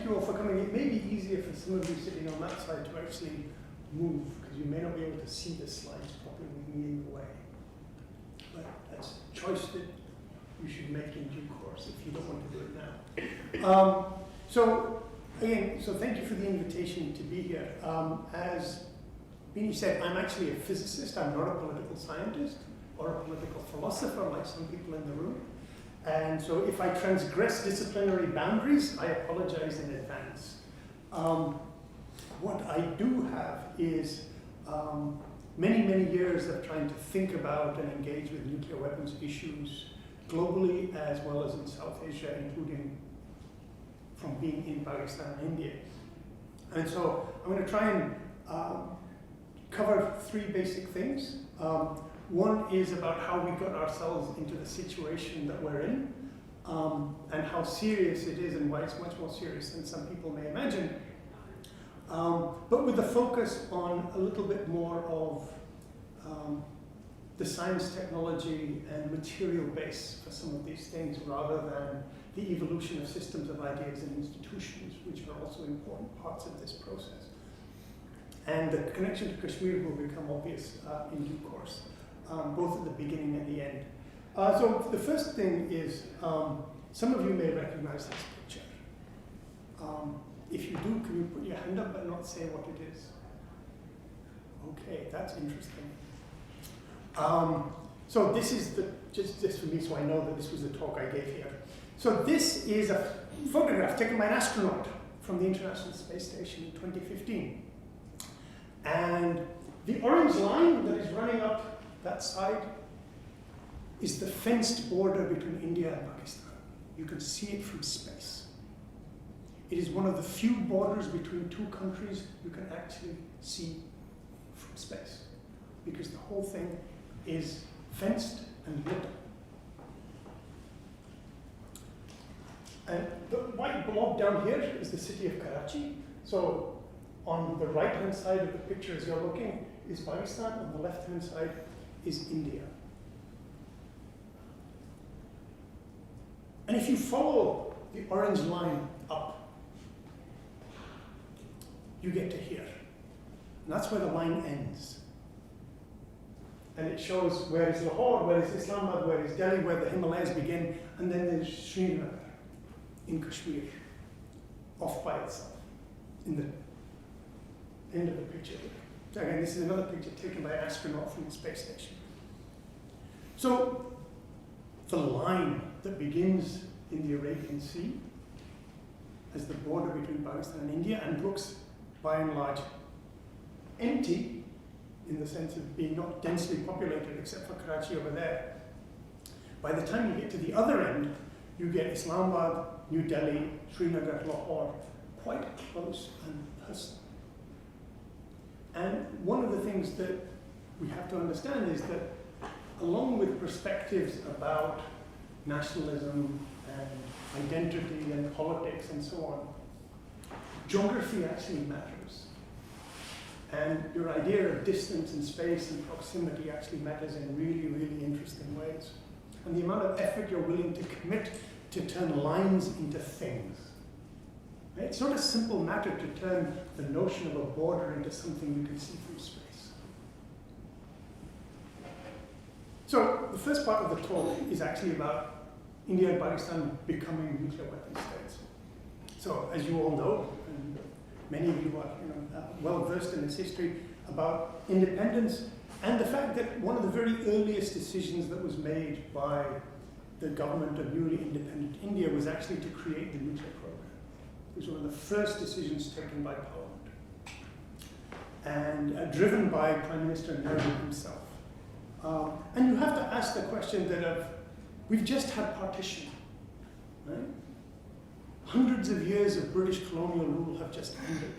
you all for coming. It may be easier for some of you sitting on that side to actually move, because you may not be able to see the slides properly with me in the way. But that's a choice that you should make in due course if you don't want to do it now. So thank you for the invitation to be here. As Bini said, I'm actually a physicist. I'm not a political scientist or a political philosopher like some people in the room. And so if I transgress disciplinary boundaries, I apologize in advance. What I do have is many, many years of trying to think about and engage with nuclear weapons issues globally as well as in South Asia, including from being in Pakistan and India. And so I'm going to try and cover three basic things. One is about how we got ourselves into the situation that we're in, and how serious it is and why it's much more serious than some people may imagine. But with a focus on a little bit more of the science, technology, and material base for some of these things, rather than the evolution of systems of ideas and institutions, which are also important parts of this process. And the connection to Kashmir will become obvious in due course, both at the beginning and the end. So the first thing is, some of you may recognize this picture. If you do, can you put your hand up but not say what it is? Okay, that's interesting. So this is just for me, so I know that this was the talk I gave here. So this is a photograph taken by an astronaut from the International Space Station in 2015. And the orange line that is running up that side is the fenced border between India and Pakistan. You can see it from space. It is one of the few borders between two countries you can actually see from space, because the whole thing is fenced and lit. And the white blob down here is the city of Karachi. So on the right-hand side of the picture as you're looking is Pakistan, on the left-hand side is India. And if you follow the orange line up, you get to here. And that's where the line ends. And it shows where is Lahore, where is Islamabad, where is Delhi, where the Himalayas begin, and then there's Srinagar in Kashmir, off by itself, in the end of the picture. So again, this is another picture taken by an astronaut from the space station. So the line that begins in the Arabian Sea as the border between Pakistan and India, and looks by and large empty in the sense of being not densely populated except for Karachi over there. By the time you get to the other end, you get Islamabad, New Delhi, Srinagar, Lahore, quite close and personal. And one of the things that we have to understand is that along with perspectives about nationalism and identity and politics and so on, geography actually matters. And your idea of distance and space and proximity actually matters in really, really interesting ways. And the amount of effort you're willing to commit to turn lines into things. Right? It's not a simple matter to turn the notion of a border into something you can see from space. So the first part of the talk is actually about India and Pakistan becoming nuclear weapon states. So as you all know, and many of you are well versed in this history about independence, and the fact that one of the very earliest decisions that was made by the government of newly independent India was actually to create the nuclear program. It was one of the first decisions taken by Parliament, and driven by Prime Minister Nehru himself. And you have to ask the question that we've just had partition, right? Hundreds of years of British colonial rule have just ended.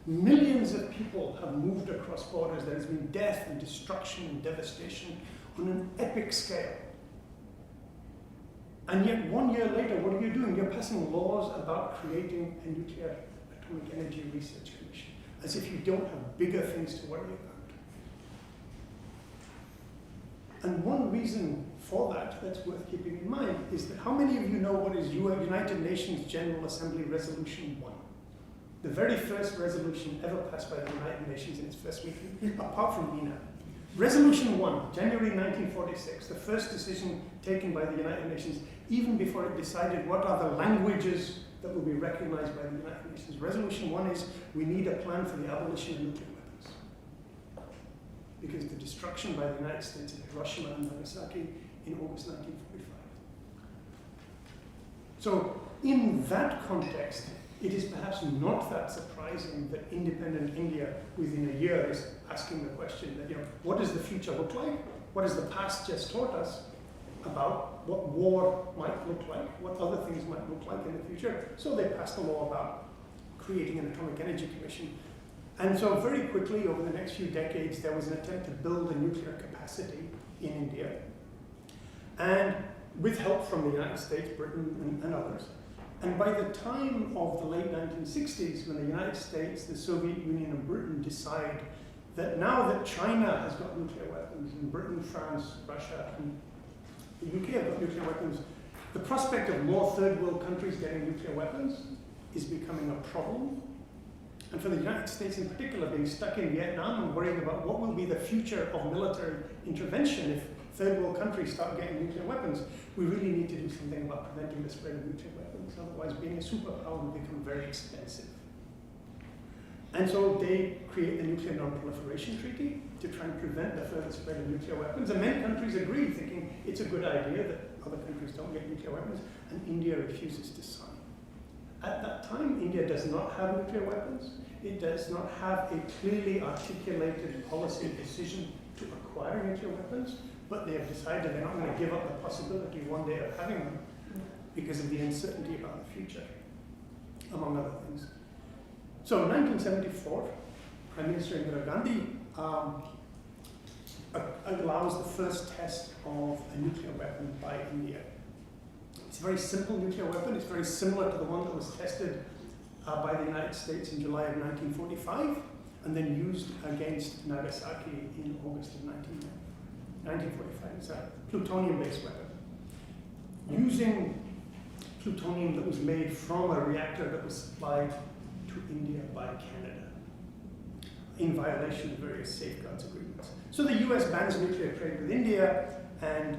Millions of people have moved across borders. There has been death and destruction and devastation on an epic scale. And yet 1 year later, what are you doing? You're passing laws about creating a nuclear atomic energy research commission, as if you don't have bigger things to worry And one reason for that that's worth keeping in mind is that how many of you know what is United Nations General Assembly Resolution 1? The very first resolution ever passed by the United Nations in its first meeting, apart from MENA. Resolution 1, January 1946, the first decision taken by the United Nations, even before it decided what are the languages that will be recognized by the United Nations. Resolution 1 is, we need a plan for the abolition of nuclear weapons. Because the destruction by the United States of Hiroshima and Nagasaki in August 1945. So in that context, it is perhaps not that surprising that independent India within a year is asking the question that, what does the future look like? What has the past just taught us about what war might look like, what other things might look like in the future? So they passed a law about creating an atomic energy commission. And so very quickly, over the next few decades, there was an attempt to build a nuclear capacity in India. And with help from the United States, Britain, and others. And by the time of the late 1960s, when the United States, the Soviet Union, and Britain decide that now that China has got nuclear weapons, and Britain, France, Russia, and the UK have got nuclear weapons, the prospect of more third world countries getting nuclear weapons is becoming a problem. And for the United States in particular, being stuck in Vietnam and worrying about what will be the future of military intervention if third world countries start getting nuclear weapons, we really need to do something about preventing the spread of nuclear weapons. Otherwise, being a superpower will become very expensive. And so they create the Nuclear Non-Proliferation Treaty to try and prevent the further spread of nuclear weapons. And many countries agree, thinking it's a good idea that other countries don't get nuclear weapons, and India refuses to sign. At that time, India does not have nuclear weapons. It does not have a clearly articulated policy decision to acquire nuclear weapons, but they have decided they're not going to give up the possibility one day of having them because of the uncertainty about the future, among other things. So in 1974, Prime Minister Indira Gandhi allows the first test of a nuclear weapon by India. It's a very simple nuclear weapon. It's very similar to the one that was tested by the United States in July of 1945 and then used against Nagasaki in August of 1945. It's a plutonium-based weapon. Using plutonium that was made from a reactor that was supplied to India by Canada in violation of various safeguards agreements. So the US bans nuclear trade with India, and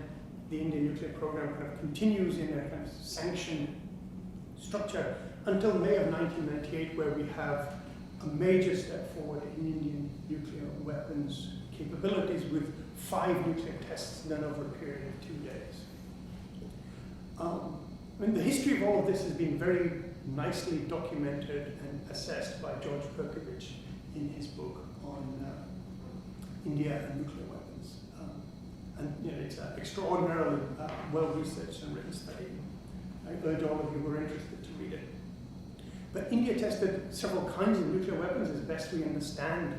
the Indian nuclear program kind of continues in a kind of sanctioned structure until May of 1998, where we have a major step forward in Indian nuclear weapons capabilities with 5 nuclear tests done over a period of 2 days. And the history of all of this has been very nicely documented and assessed by George Perkovich in his book on India and nuclear weapons. It's an extraordinarily well-researched and written study. I urge all of you who are interested to read it. But India tested several kinds of nuclear weapons, as best we understand,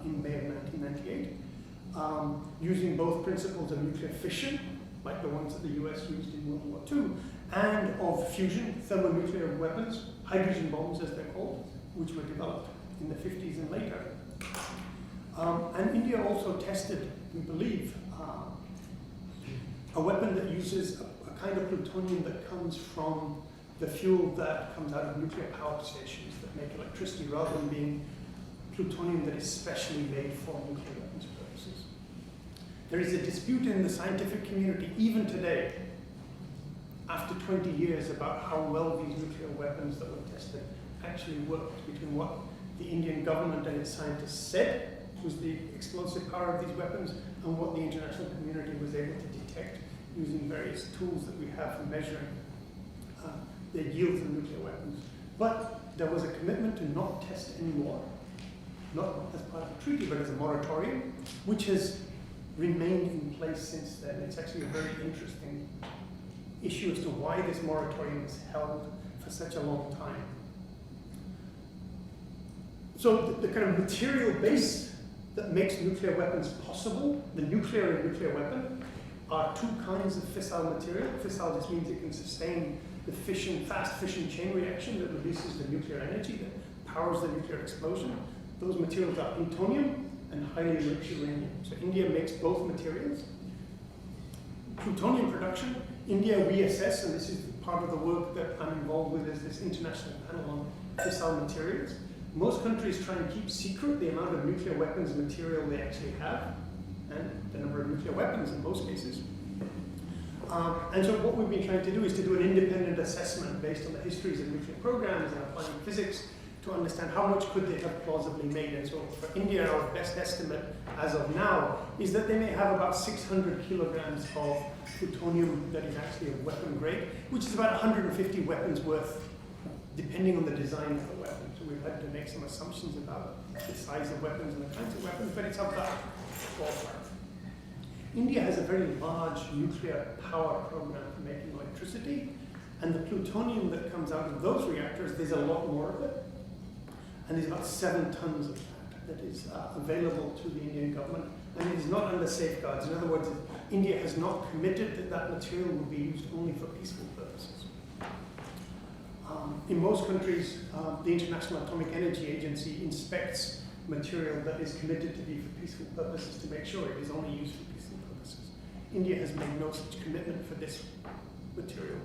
in May of 1998, using both principles of nuclear fission, like the ones that the US used in World War II, and of fusion, thermonuclear weapons, hydrogen bombs as they're called, which were developed in the 50s and later. And India also tested, we believe, a weapon that uses a kind of plutonium that comes from the fuel that comes out of nuclear power stations that make electricity, rather than being plutonium that is specially made for nuclear weapons purposes. There is a dispute in the scientific community, even today, after 20 years, about how well these nuclear weapons that were tested actually worked, between what the Indian government and its scientists said was the explosive power of these weapons and what the international community was able to detect using various tools that we have for measuring the yields of nuclear weapons. But there was a commitment to not test anymore, not as part of the treaty, but as a moratorium, which has remained in place since then. It's actually a very interesting issue as to why this moratorium is held for such a long time. So the kind of material base that makes nuclear weapons possible, the nuclear and nuclear weapon, are 2 kinds of fissile material. Fissile just means it can sustain the fast fission chain reaction that releases the nuclear energy that powers the nuclear explosion. Those materials are plutonium and highly enriched uranium. So India makes both materials. plutonium production, India, we assess, and this is part of the work that I'm involved with, is this international panel on fissile materials. Most countries try and keep secret the amount of nuclear weapons material they actually have, and the number of nuclear weapons in most cases. And so what we've been trying to do is to do an independent assessment based on the histories of nuclear programs and applying physics to understand how much could they have plausibly made. And so for India, our best estimate as of now is that they may have about 600 kilograms of plutonium that is actually a weapon grade, which is about 150 weapons worth, depending on the design of the weapon. So we've had to make some assumptions about the size of weapons and the kinds of weapons, but it's up that ballpark. India has a very large nuclear power program for making electricity, and the plutonium that comes out of those reactors, there's a lot more of it, and there's about 7 tons of that is available to the Indian government, and it is not under safeguards. In other words, India has not committed that that material will be used only for peaceful purposes. In most countries, the International Atomic Energy Agency inspects material that is committed to be for peaceful purposes to make sure it is only used for peaceful purposes. India has made no such commitment for this material.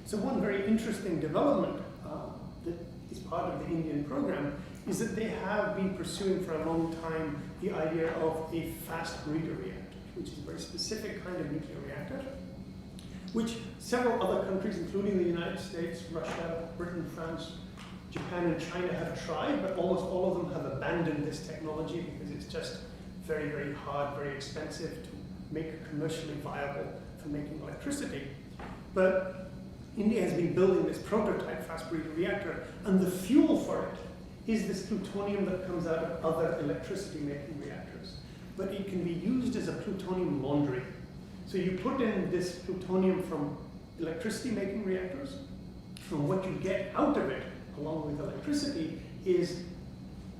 So one very interesting development that is part of the Indian program is that they have been pursuing for a long time the idea of a fast breeder reactor, which is a very specific kind of nuclear reactor, which several other countries, including the United States, Russia, Britain, France, Japan, and China have tried, but almost all of them have abandoned this technology because it's just very, very hard, very expensive to make it commercially viable for making electricity. But India has been building this prototype fast breeder reactor, and the fuel for it is this plutonium that comes out of other electricity making reactors. But it can be used as a plutonium laundry. So you put in this plutonium from electricity making reactors, and what you get out of it, along with electricity, is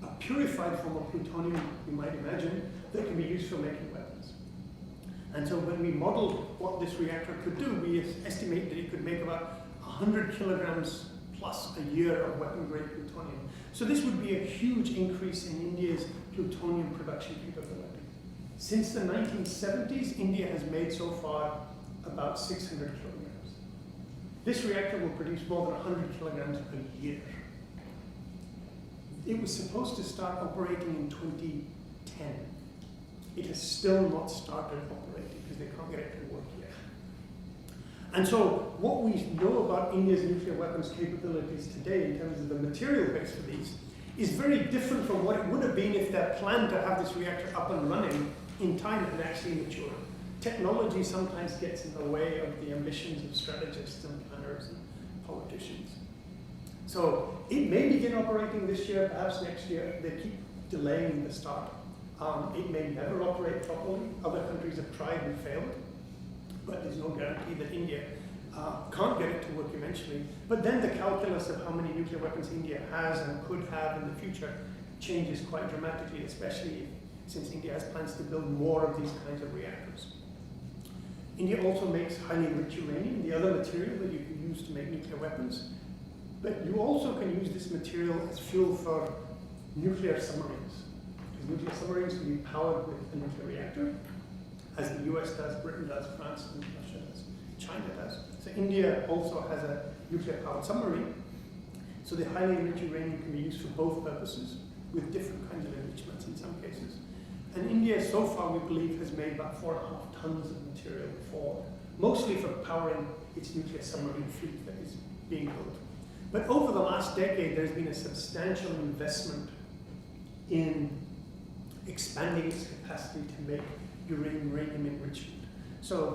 a purified form of plutonium, you might imagine, that can be used for making weapons. And so when we modeled what this reactor could do, we estimate that it could make about 100 kilograms plus a year of weapon-grade plutonium. So this would be a huge increase in India's plutonium production capability. Since the 1970s, India has made so far about 600 kilograms. This reactor will produce more than 100 kilograms a year. It was supposed to start operating in 2010. It has still not started operating because they can't get it to work yet. And so what we know about India's nuclear weapons capabilities today in terms of the material base for these is very different from what it would have been if their plan to have this reactor up and running in time had actually matured. Technology sometimes gets in the way of the ambitions of strategists and planners and politicians. So it may begin operating this year, perhaps next year. They keep delaying the start. It may never operate properly. Other countries have tried and failed, but there's no guarantee that India can't get it to work eventually. But then the calculus of how many nuclear weapons India has and could have in the future changes quite dramatically, especially since India has plans to build more of these kinds of reactors. India also makes highly enriched uranium, the other material that you can use to make nuclear weapons. But you also can use this material as fuel for nuclear submarines. Because nuclear submarines can be powered with a nuclear reactor, as the US does, Britain does, France and Russia does, China does. So India also has a nuclear-powered submarine. So the highly enriched uranium can be used for both purposes, with different kinds of enrichments in some cases. And India, so far, we believe, has made about 4.5 tons of material mostly for powering its nuclear submarine fleet that is being built. But over the last decade, there's been a substantial investment in expanding its capacity to make uranium enrichment. So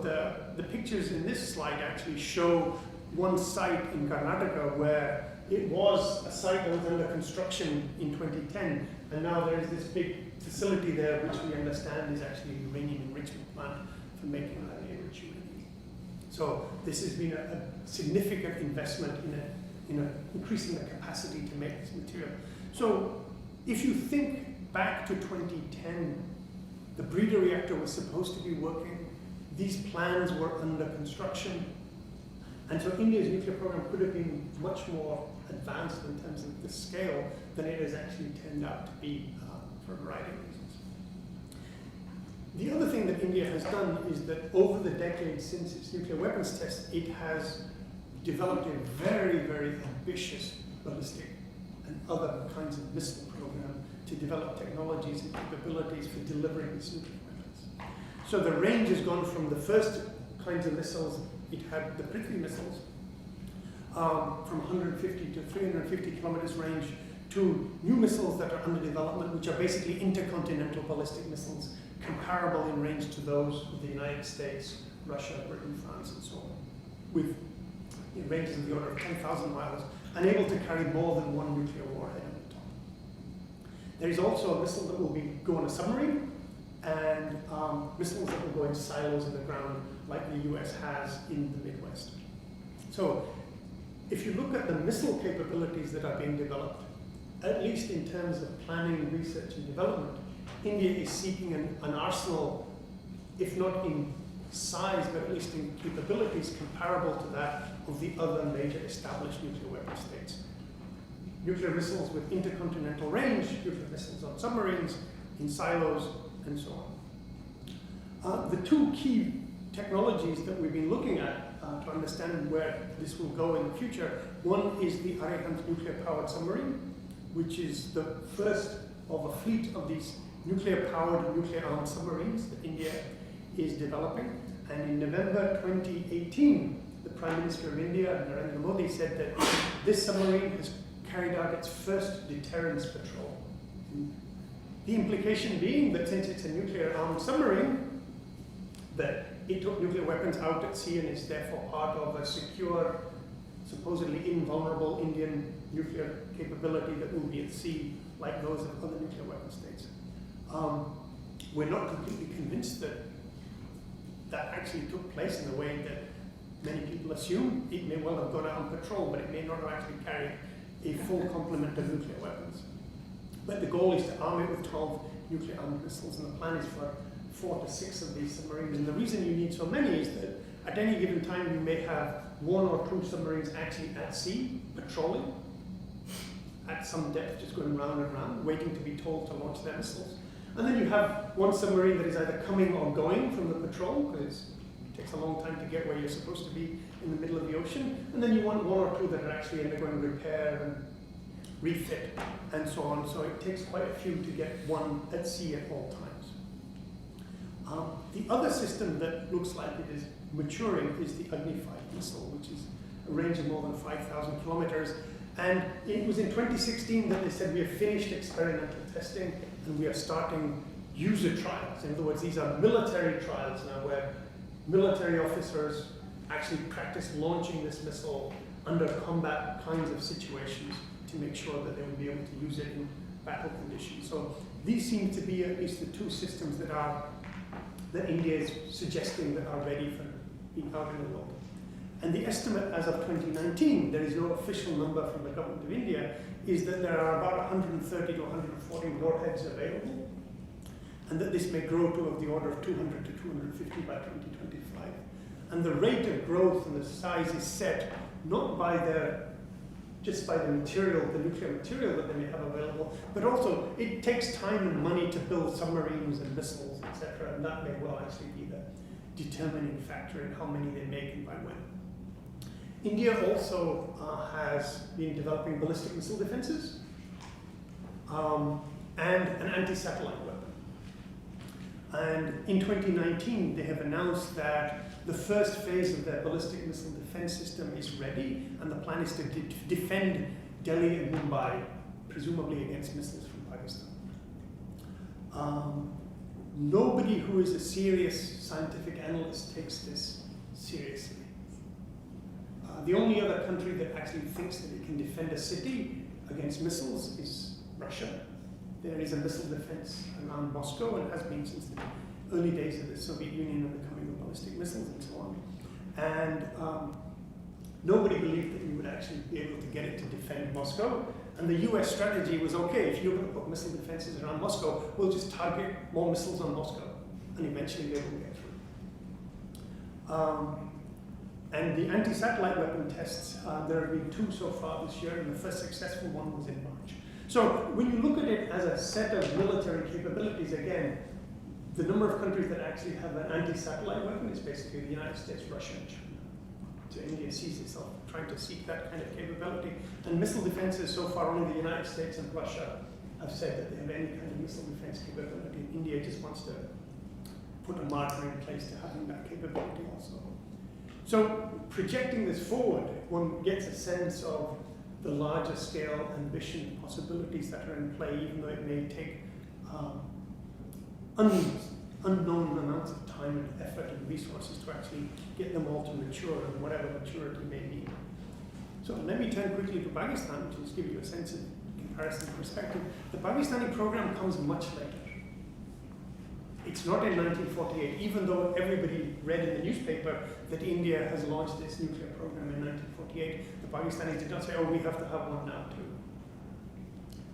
the pictures in this slide actually show one site in Karnataka where it was a site that was under construction in 2010, and now there is this big facility there which we understand is actually a uranium enrichment plant for making highly enriched uranium. So this has been a significant investment in increasing the capacity to make this material. So if you think back to 2010, the breeder reactor was supposed to be working, these plans were under construction, and so India's nuclear program could have been much more advanced in terms of the scale than it has actually turned out to be for a variety of reasons. The other thing that India has done is that over the decades since its nuclear weapons test, it has developed a very, very ambitious ballistic and other kinds of missile program to develop technologies and capabilities for delivering these nuclear weapons. So the range has gone from the first kinds of missiles, it had the Prithvi missiles, from 150 to 350 kilometers range, to new missiles that are under development, which are basically intercontinental ballistic missiles, comparable in range to those of the United States, Russia, Britain, France, and so on, with ranges in the order of 10,000 miles, and able to carry more than one nuclear warhead on the top. There is also a missile that will go on a submarine, and missiles that will go in silos in the ground, like the US has in the Midwest. So, if you look at the missile capabilities that are being developed, at least in terms of planning, research, and development, India is seeking an arsenal, if not in size, but at least in capabilities comparable to that of the other major established nuclear weapon states. Nuclear missiles with intercontinental range, nuclear missiles on submarines, in silos, and so on. The two key technologies that we've been looking at to understand where this will go in the future, one is the Arihant nuclear-powered submarine, which is the first of a fleet of these nuclear-powered, nuclear-armed submarines that India is developing. And in November 2018, the Prime Minister of India, Narendra Modi, said that this submarine has carried out its first deterrence patrol. The implication being that since it's a nuclear-armed submarine, that it took nuclear weapons out at sea and is therefore part of a secure, supposedly invulnerable Indian nuclear capability that will be at sea like those of other nuclear weapon states. We're not completely convinced that that actually took place in the way that many people assume. It may well have gone out on patrol, but it may not have actually carried a full complement of nuclear weapons. But the goal is to arm it with 12 nuclear-armed missiles, and the plan is for 4 to 6 of these submarines. And the reason you need so many is that at any given time you may have 1 or 2 submarines actually at sea, patrolling, at some depth, just going round and round, waiting to be told to launch their missiles. And then you have one submarine that is either coming or going from the patrol, because it takes a long time to get where you're supposed to be in the middle of the ocean. And then you want 1 or 2 that are actually undergoing repair and refit and so on. So it takes quite a few to get one at sea at all times. The other system that looks like it is maturing is the Agni 5 missile, which is a range of more than 5,000 kilometers. And it was in 2016 that they said we have finished experimental testing and we are starting user trials. In other words, these are military trials now where military officers actually practice launching this missile under combat kinds of situations to make sure that they will be able to use it in battle conditions. So these seem to be at least the 2 systems that India is suggesting that are ready for being out in the world. And the estimate as of 2019, there is no official number from the government of India, is that there are about 130 to 140 warheads available, and that this may grow to of the order of 200 to 250 by 2025. And the rate of growth and the size is set not by just by the material, the nuclear material that they may have available, but also it takes time and money to build submarines and missiles, etc., and that may well actually be the determining factor in how many they make and by when. India also has been developing ballistic missile defenses and an anti-satellite weapon. And in 2019, they have announced that the first phase of their ballistic missile defense system is ready, and the plan is to defend Delhi and Mumbai, presumably against missiles from Pakistan. Nobody who is a serious scientific analyst takes this seriously. The only other country that actually thinks that it can defend a city against missiles is Russia. There is a missile defense around Moscow and has been since the early days of the Soviet Union and the coming of ballistic missiles and so on. And nobody believed that we would actually be able to get it to defend Moscow. And the US strategy was, okay, if you're going to put missile defenses around Moscow, we'll just target more missiles on Moscow. And eventually they will get through. And the anti-satellite weapon tests, there have been 2 so far this year, and the first successful one was in March. So when you look at it as a set of military capabilities, again, The number of countries that actually have an anti-satellite weapon is basically the United States, Russia, and China. So India sees itself trying to seek that kind of capability. And missile defenses, so far only the United States and Russia have said that they have any kind of missile defense capability. India just wants to put a marker in place to having that capability also. So projecting this forward, one gets a sense of the larger scale ambition possibilities that are in play, even though it may take unknown amounts of time and effort and resources to actually get them all to mature, and whatever maturity may be. So let me turn quickly to Pakistan, to just give you a sense of comparison perspective. The Pakistani program comes much later. It's not in 1948, even though everybody read in the newspaper that India has launched its nuclear program in 1948. The Pakistanis did not say, oh, we have to have one now too.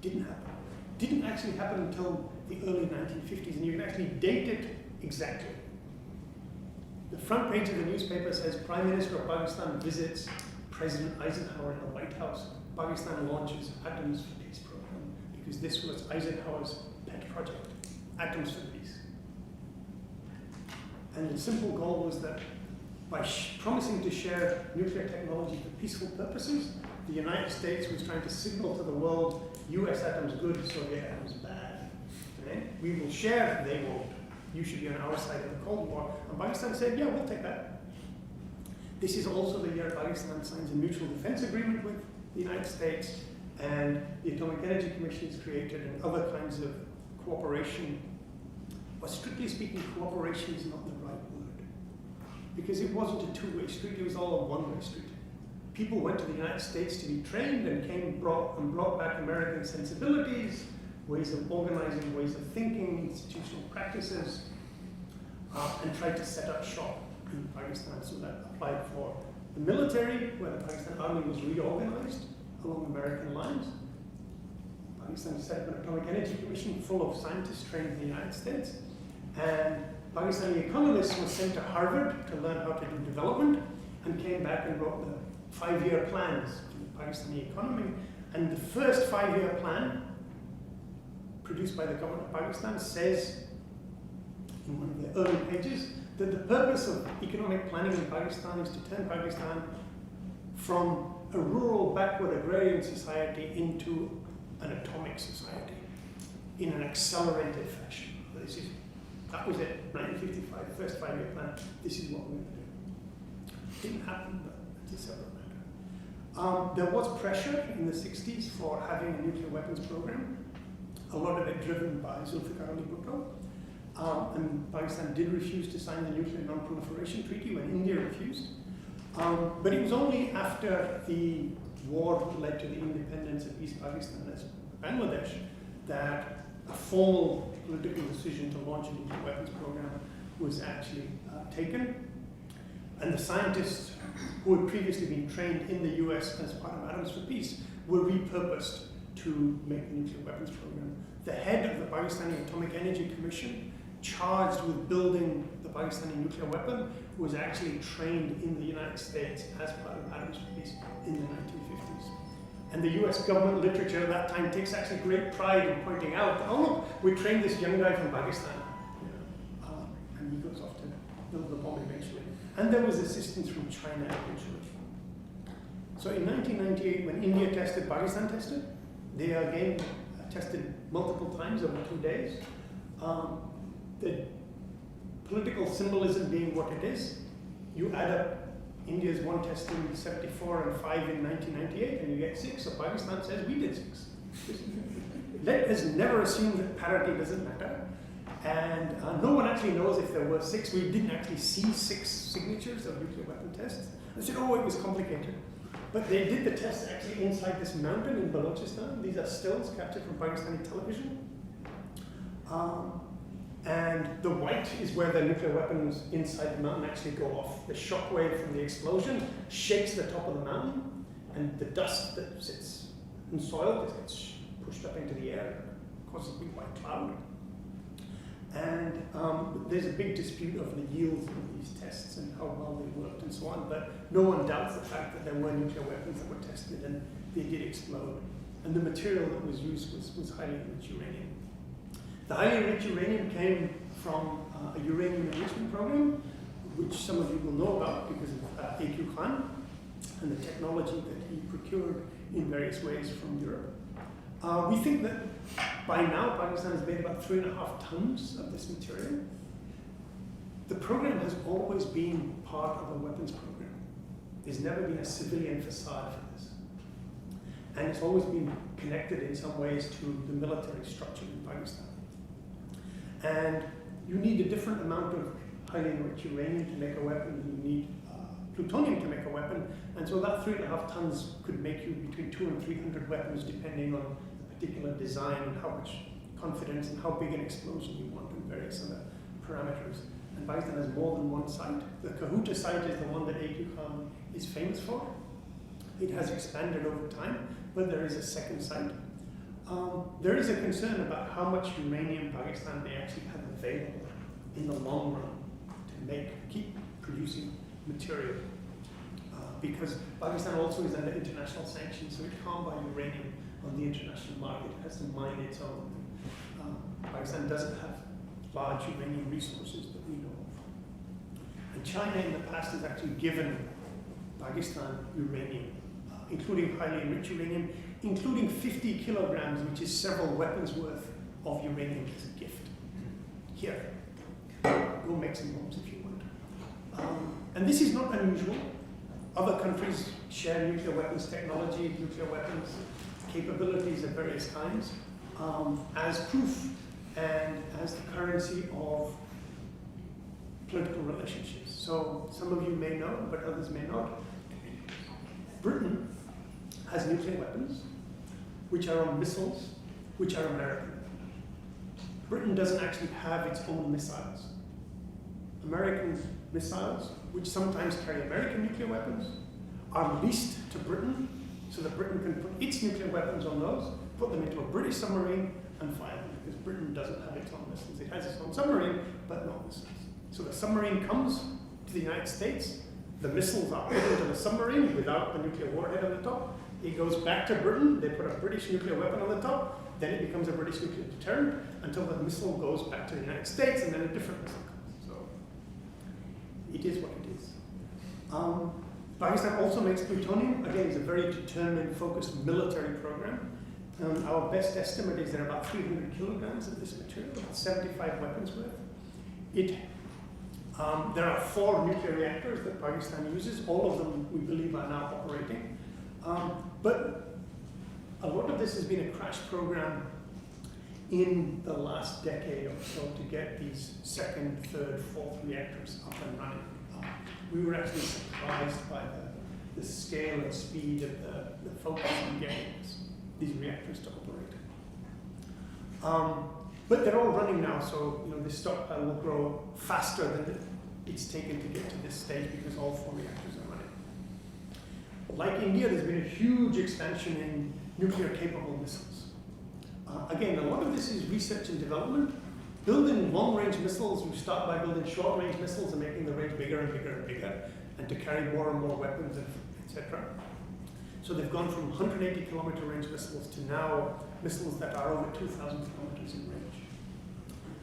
Didn't happen. Didn't actually happen until the early 1950s, and you can actually date it exactly. The front page of the newspaper says, Prime Minister of Pakistan visits President Eisenhower in the White House. Pakistan launches Atoms for Peace program, because this was Eisenhower's pet project, Atoms for Peace. And the simple goal was that by promising to share nuclear technology for peaceful purposes, the United States was trying to signal to the world, US atoms good, Soviet atoms bad. Okay? We will share, they won't. You should be on our side of the Cold War. And Pakistan said, yeah, we'll take that. This is also the year Pakistan signs a mutual defense agreement with the United States, and the Atomic Energy Commission is created, and other kinds of cooperation. But strictly speaking, cooperation is not the right word, because it wasn't a two-way street, it was all a one-way street. People went to the United States to be trained and brought back American sensibilities, ways of organizing, ways of thinking, institutional practices, and tried to set up shop in Pakistan. So that applied for the military, where the Pakistan Army was reorganized along American lines. Pakistan set up an Atomic Energy Commission full of scientists trained in the United States. And Pakistani economists were sent to Harvard to learn how to do development, and came back and wrote the 5-year plans for the Pakistani economy. And the first 5-year plan, produced by the government of Pakistan, says in one of the early pages that the purpose of economic planning in Pakistan is to turn Pakistan from a rural, backward agrarian society into an atomic society in an accelerated fashion. That was it, 1955, first 5-year plan. This is what we're going to do. Didn't happen, but it's a separate matter. There was pressure in the 60s for having a nuclear weapons program, a lot of it driven by Zulfikar Ali Bhutto. And Pakistan did refuse to sign the Nuclear Non-Proliferation Treaty when India refused. But it was only after the war led to the independence of East Pakistan as Bangladesh that a formal political decision to launch a nuclear weapons program was actually taken. And the scientists who had previously been trained in the US as part of Atoms for Peace were repurposed to make the nuclear weapons program. The head of the Pakistani Atomic Energy Commission, charged with building the Pakistani nuclear weapon, was actually trained in the United States as part of Atoms for Peace in the 1950s. And the US government literature at that time takes actually great pride in pointing out, oh look, we trained this young guy from Pakistan. And he goes off to build the bomb eventually. And there was assistance from China eventually. So in 1998, when India tested, Pakistan tested. They again tested multiple times over 2 days. The political symbolism being what it is, you add up India's 1 test in 74 and 5 in 1998, and you get 6. So Pakistan says we did 6. Let us never assume that parity doesn't matter. And no one actually knows if there were 6. We didn't actually see 6 signatures of nuclear weapon tests. They said, oh, it was complicated. But they did the tests actually inside this mountain in Balochistan. These are stills captured from Pakistani television. And the white is where the nuclear weapons inside the mountain actually go off. The shock wave from the explosion shakes the top of the mountain, and the dust that sits in soil gets pushed up into the air, causes a big white cloud. And there's a big dispute over the yields of these tests and how well they worked and so on, but no one doubts the fact that there were nuclear weapons that were tested and they did explode. And the material that was used was highly enriched uranium. The highly enriched uranium came from a uranium enrichment program, which some of you will know about because of A.Q. Khan and the technology that he procured in various ways from Europe. We think that by now Pakistan has made about 3.5 tons of this material. The program has always been part of a weapons program. There's never been a civilian facade for this. And it's always been connected in some ways to the military structure in Pakistan. And you need a different amount of highly enriched uranium to make a weapon, you need plutonium to make a weapon, and so that 3.5 tons could make you between 200 and 300 weapons depending on the particular design and how much confidence and how big an explosion you want and various other parameters. And Pakistan has more than one site. The Kahuta site is the one that A.Q. Khan is famous for. It has expanded over time, but there is a second site. There is a concern about how much uranium Pakistan may actually have available in the long run to keep producing material. Because Pakistan also is under international sanctions, so it can't buy uranium on the international market. It has to mine its own. Pakistan doesn't have large uranium resources that we know of. And China in the past has actually given Pakistan uranium, including highly enriched uranium, including 50 kilograms, which is several weapons worth of uranium as a gift. Here, go make some bombs if you want. And this is not unusual. Other countries share nuclear weapons technology, nuclear weapons capabilities of various kinds, as proof and as the currency of political relationships. So some of you may know, but others may not. Britain has nuclear weapons, which are on missiles, which are American. Britain doesn't actually have its own missiles. American missiles, which sometimes carry American nuclear weapons, are leased to Britain so that Britain can put its nuclear weapons on those, put them into a British submarine, and fire them, because Britain doesn't have its own missiles. It has its own submarine, but no missiles. So the submarine comes to the United States, the missiles are put into the submarine without the nuclear warhead on the top. It goes back to Britain, they put a British nuclear weapon on the top, then it becomes a British nuclear deterrent until the missile goes back to the United States, and then a different missile comes. So it is what it is. Pakistan also makes plutonium. Again, it's a very determined, focused military program. Our best estimate is there are about 300 kilograms of this material, about 75 weapons worth. There are 4 nuclear reactors that Pakistan uses. All of them, we believe, are now operating. But a lot of this has been a crash program in the last decade or so to get these 2nd, 3rd, 4th reactors up and running. We were actually surprised by the scale and speed of the focus on getting these reactors to operate. But they're all running now, so this stockpile will grow faster than it's taken to get to this stage because all 4 reactors are running. Like India, there's been a huge expansion in nuclear-capable missiles. Again, a lot of this is research and development. Building long-range missiles, you start by building short-range missiles and making the range bigger and bigger and bigger, and to carry more and more weapons, etc. So they've gone from 180-kilometer range missiles to now missiles that are over 2,000 kilometers in range.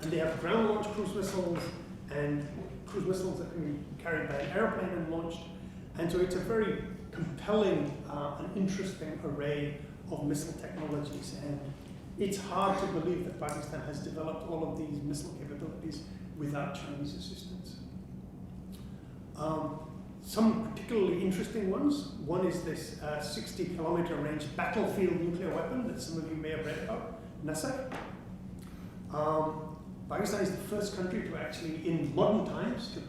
And they have ground-launched cruise missiles and cruise missiles that can be carried by an airplane and launched. And so it's a very compelling and interesting array of missile technologies. And it's hard to believe that Pakistan has developed all of these missile capabilities without Chinese assistance. Some particularly interesting ones. One is this 60-kilometer range battlefield nuclear weapon that some of you may have read about, Nasser. Pakistan is the first country to actually, in modern times, to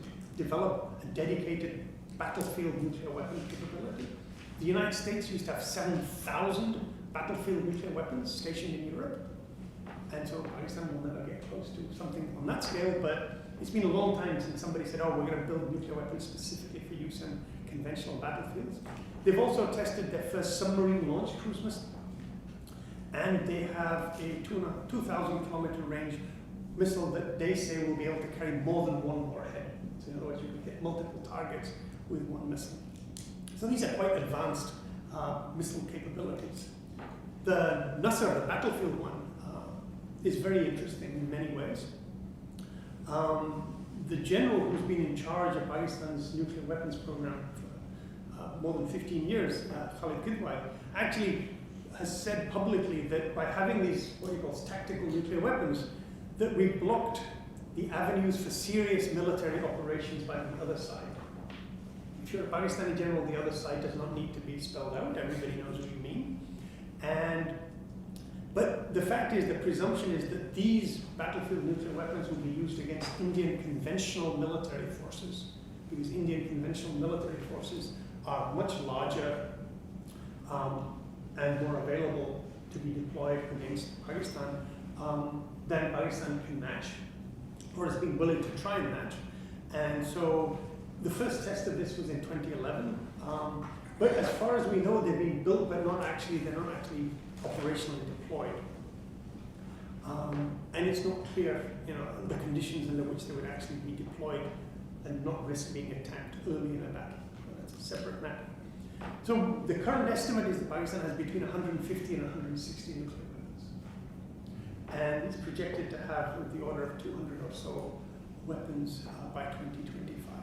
develop a dedicated battlefield nuclear weapon capability. The United States used to have 7,000 battlefield nuclear weapons stationed in Europe. And so Pakistan will never get close to something on that scale, but it's been a long time since somebody said, oh, we're going to build nuclear weapons specifically for use in conventional battlefields. They've also tested their first submarine-launched cruise missile. And they have a 2,000-kilometer range missile that they say will be able to carry more than one warhead. So in other words, you can hit multiple targets with one missile. So these are quite advanced missile capabilities. The Nasser, the battlefield one, is very interesting in many ways. The general who's been in charge of Pakistan's nuclear weapons program for more than 15 years, Khalid Kidwai, actually has said publicly that by having these, what he calls tactical nuclear weapons, that we've blocked the avenues for serious military operations by the other side. If you're a Pakistani general, the other side does not need to be spelled out. Everybody knows what you mean. But the fact is, the presumption is that these battlefield nuclear weapons will be used against Indian conventional military forces, because Indian conventional military forces are much larger and more available to be deployed against Pakistan than Pakistan can match, or has been willing to try and match. And so the first test of this was in 2011. But as far as we know, they're being built, but they're not actually operationally deployed. And it's not clear, the conditions under which they would actually be deployed and not risk being attacked early in a battle. That's a separate matter. So the current estimate is that Pakistan has between 150 and 160 nuclear weapons. And it's projected to have the order of 200 or so weapons by 2025.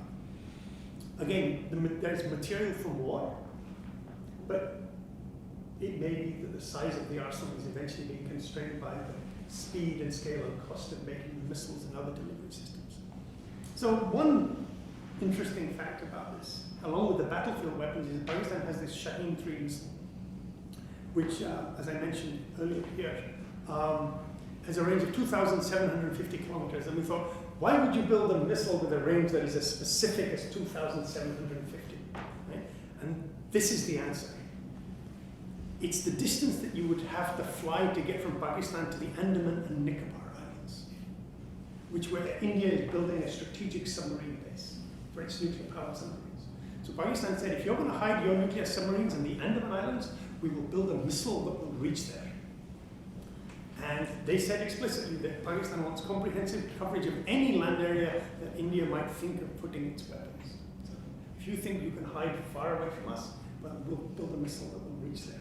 Again, there's material for war, but it may be that the size of the arsenal is eventually being constrained by the speed and scale and cost of making missiles and other delivery systems. So one interesting fact about this, along with the battlefield weapons, is that Pakistan has this Shaheen 3 missile, which, as I mentioned earlier here, has a range of 2,750 kilometers. And we thought, why would you build a missile with a range that is as specific as 2,750? Right? And this is the answer. It's the distance that you would have to fly to get from Pakistan to the Andaman and Nicobar Islands, where India is building a strategic submarine base for its nuclear-powered submarines. So Pakistan said, if you're going to hide your nuclear submarines in the Andaman Islands, we will build a missile that will reach there. And they said explicitly that Pakistan wants comprehensive coverage of any land area that India might think of putting its weapons. So if you think you can hide far away from us, well, we'll build a missile that will reach there.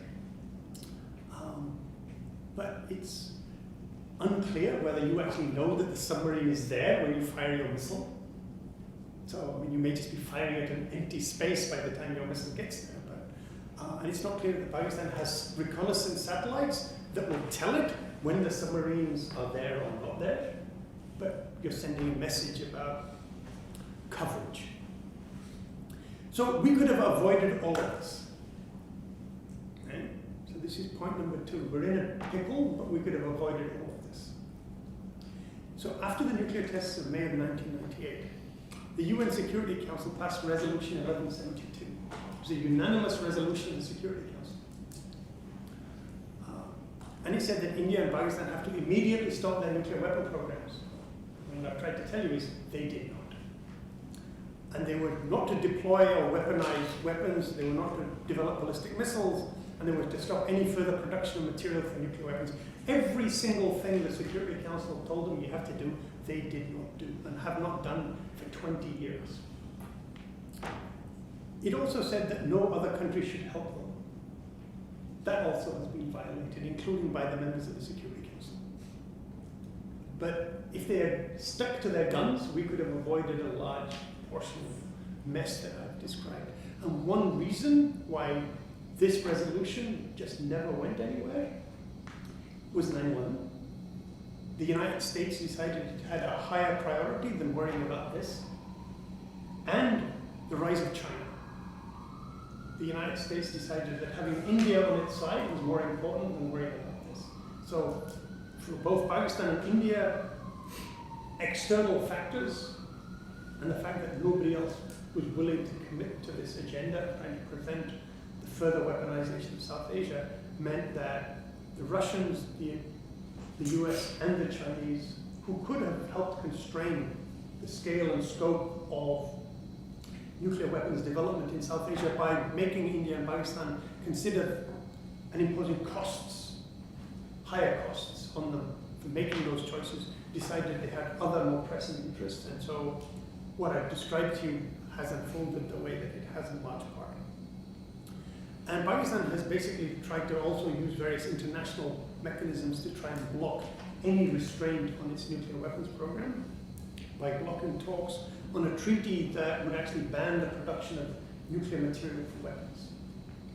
But it's unclear whether you actually know that the submarine is there when you fire your missile. So you may just be firing at an empty space by the time your missile gets there. But, and it's not clear that Pakistan has reconnaissance satellites that will tell it when the submarines are there or not there. But you're sending a message about coverage. So we could have avoided all of this. Right? So this is point number 2. We're in a pickle, but we could have avoided all of this. So after the nuclear tests of May of 1998, the UN Security Council passed Resolution 1172. It was a unanimous resolution of the Security Council. And it said that India and Pakistan have to immediately stop their nuclear weapon programs. And what I've tried to tell you is they did not. And they were not to deploy or weaponize weapons, they were not to develop ballistic missiles, and they were to stop any further production of material for nuclear weapons. Every single thing the Security Council told them you have to do, they did not do, and have not done for 20 years. It also said that no other country should help them. That also has been violated, including by the members of the Security Council. But if they had stuck to their guns, we could have avoided a large portion of mess that I've described. And one reason why this resolution just never went anywhere was 9/11. The United States decided it had a higher priority than worrying about this, and the rise of China. The United States decided that having India on its side was more important than worrying about this. So for both Pakistan and India, external factors and the fact that nobody else was willing to commit to this agenda, trying to prevent the further weaponization of South Asia, meant that the Russians, the US, and the Chinese, who could have helped constrain the scale and scope of nuclear weapons development in South Asia by making India and Pakistan consider and imposing costs, higher costs on them for making those choices, decided they had other more pressing interests. And so what I've described to you has unfolded the way that it has in large part. And Pakistan has basically tried to also use various international mechanisms to try and block any restraint on its nuclear weapons program. by blocking talks on a treaty that would actually ban the production of nuclear material for weapons.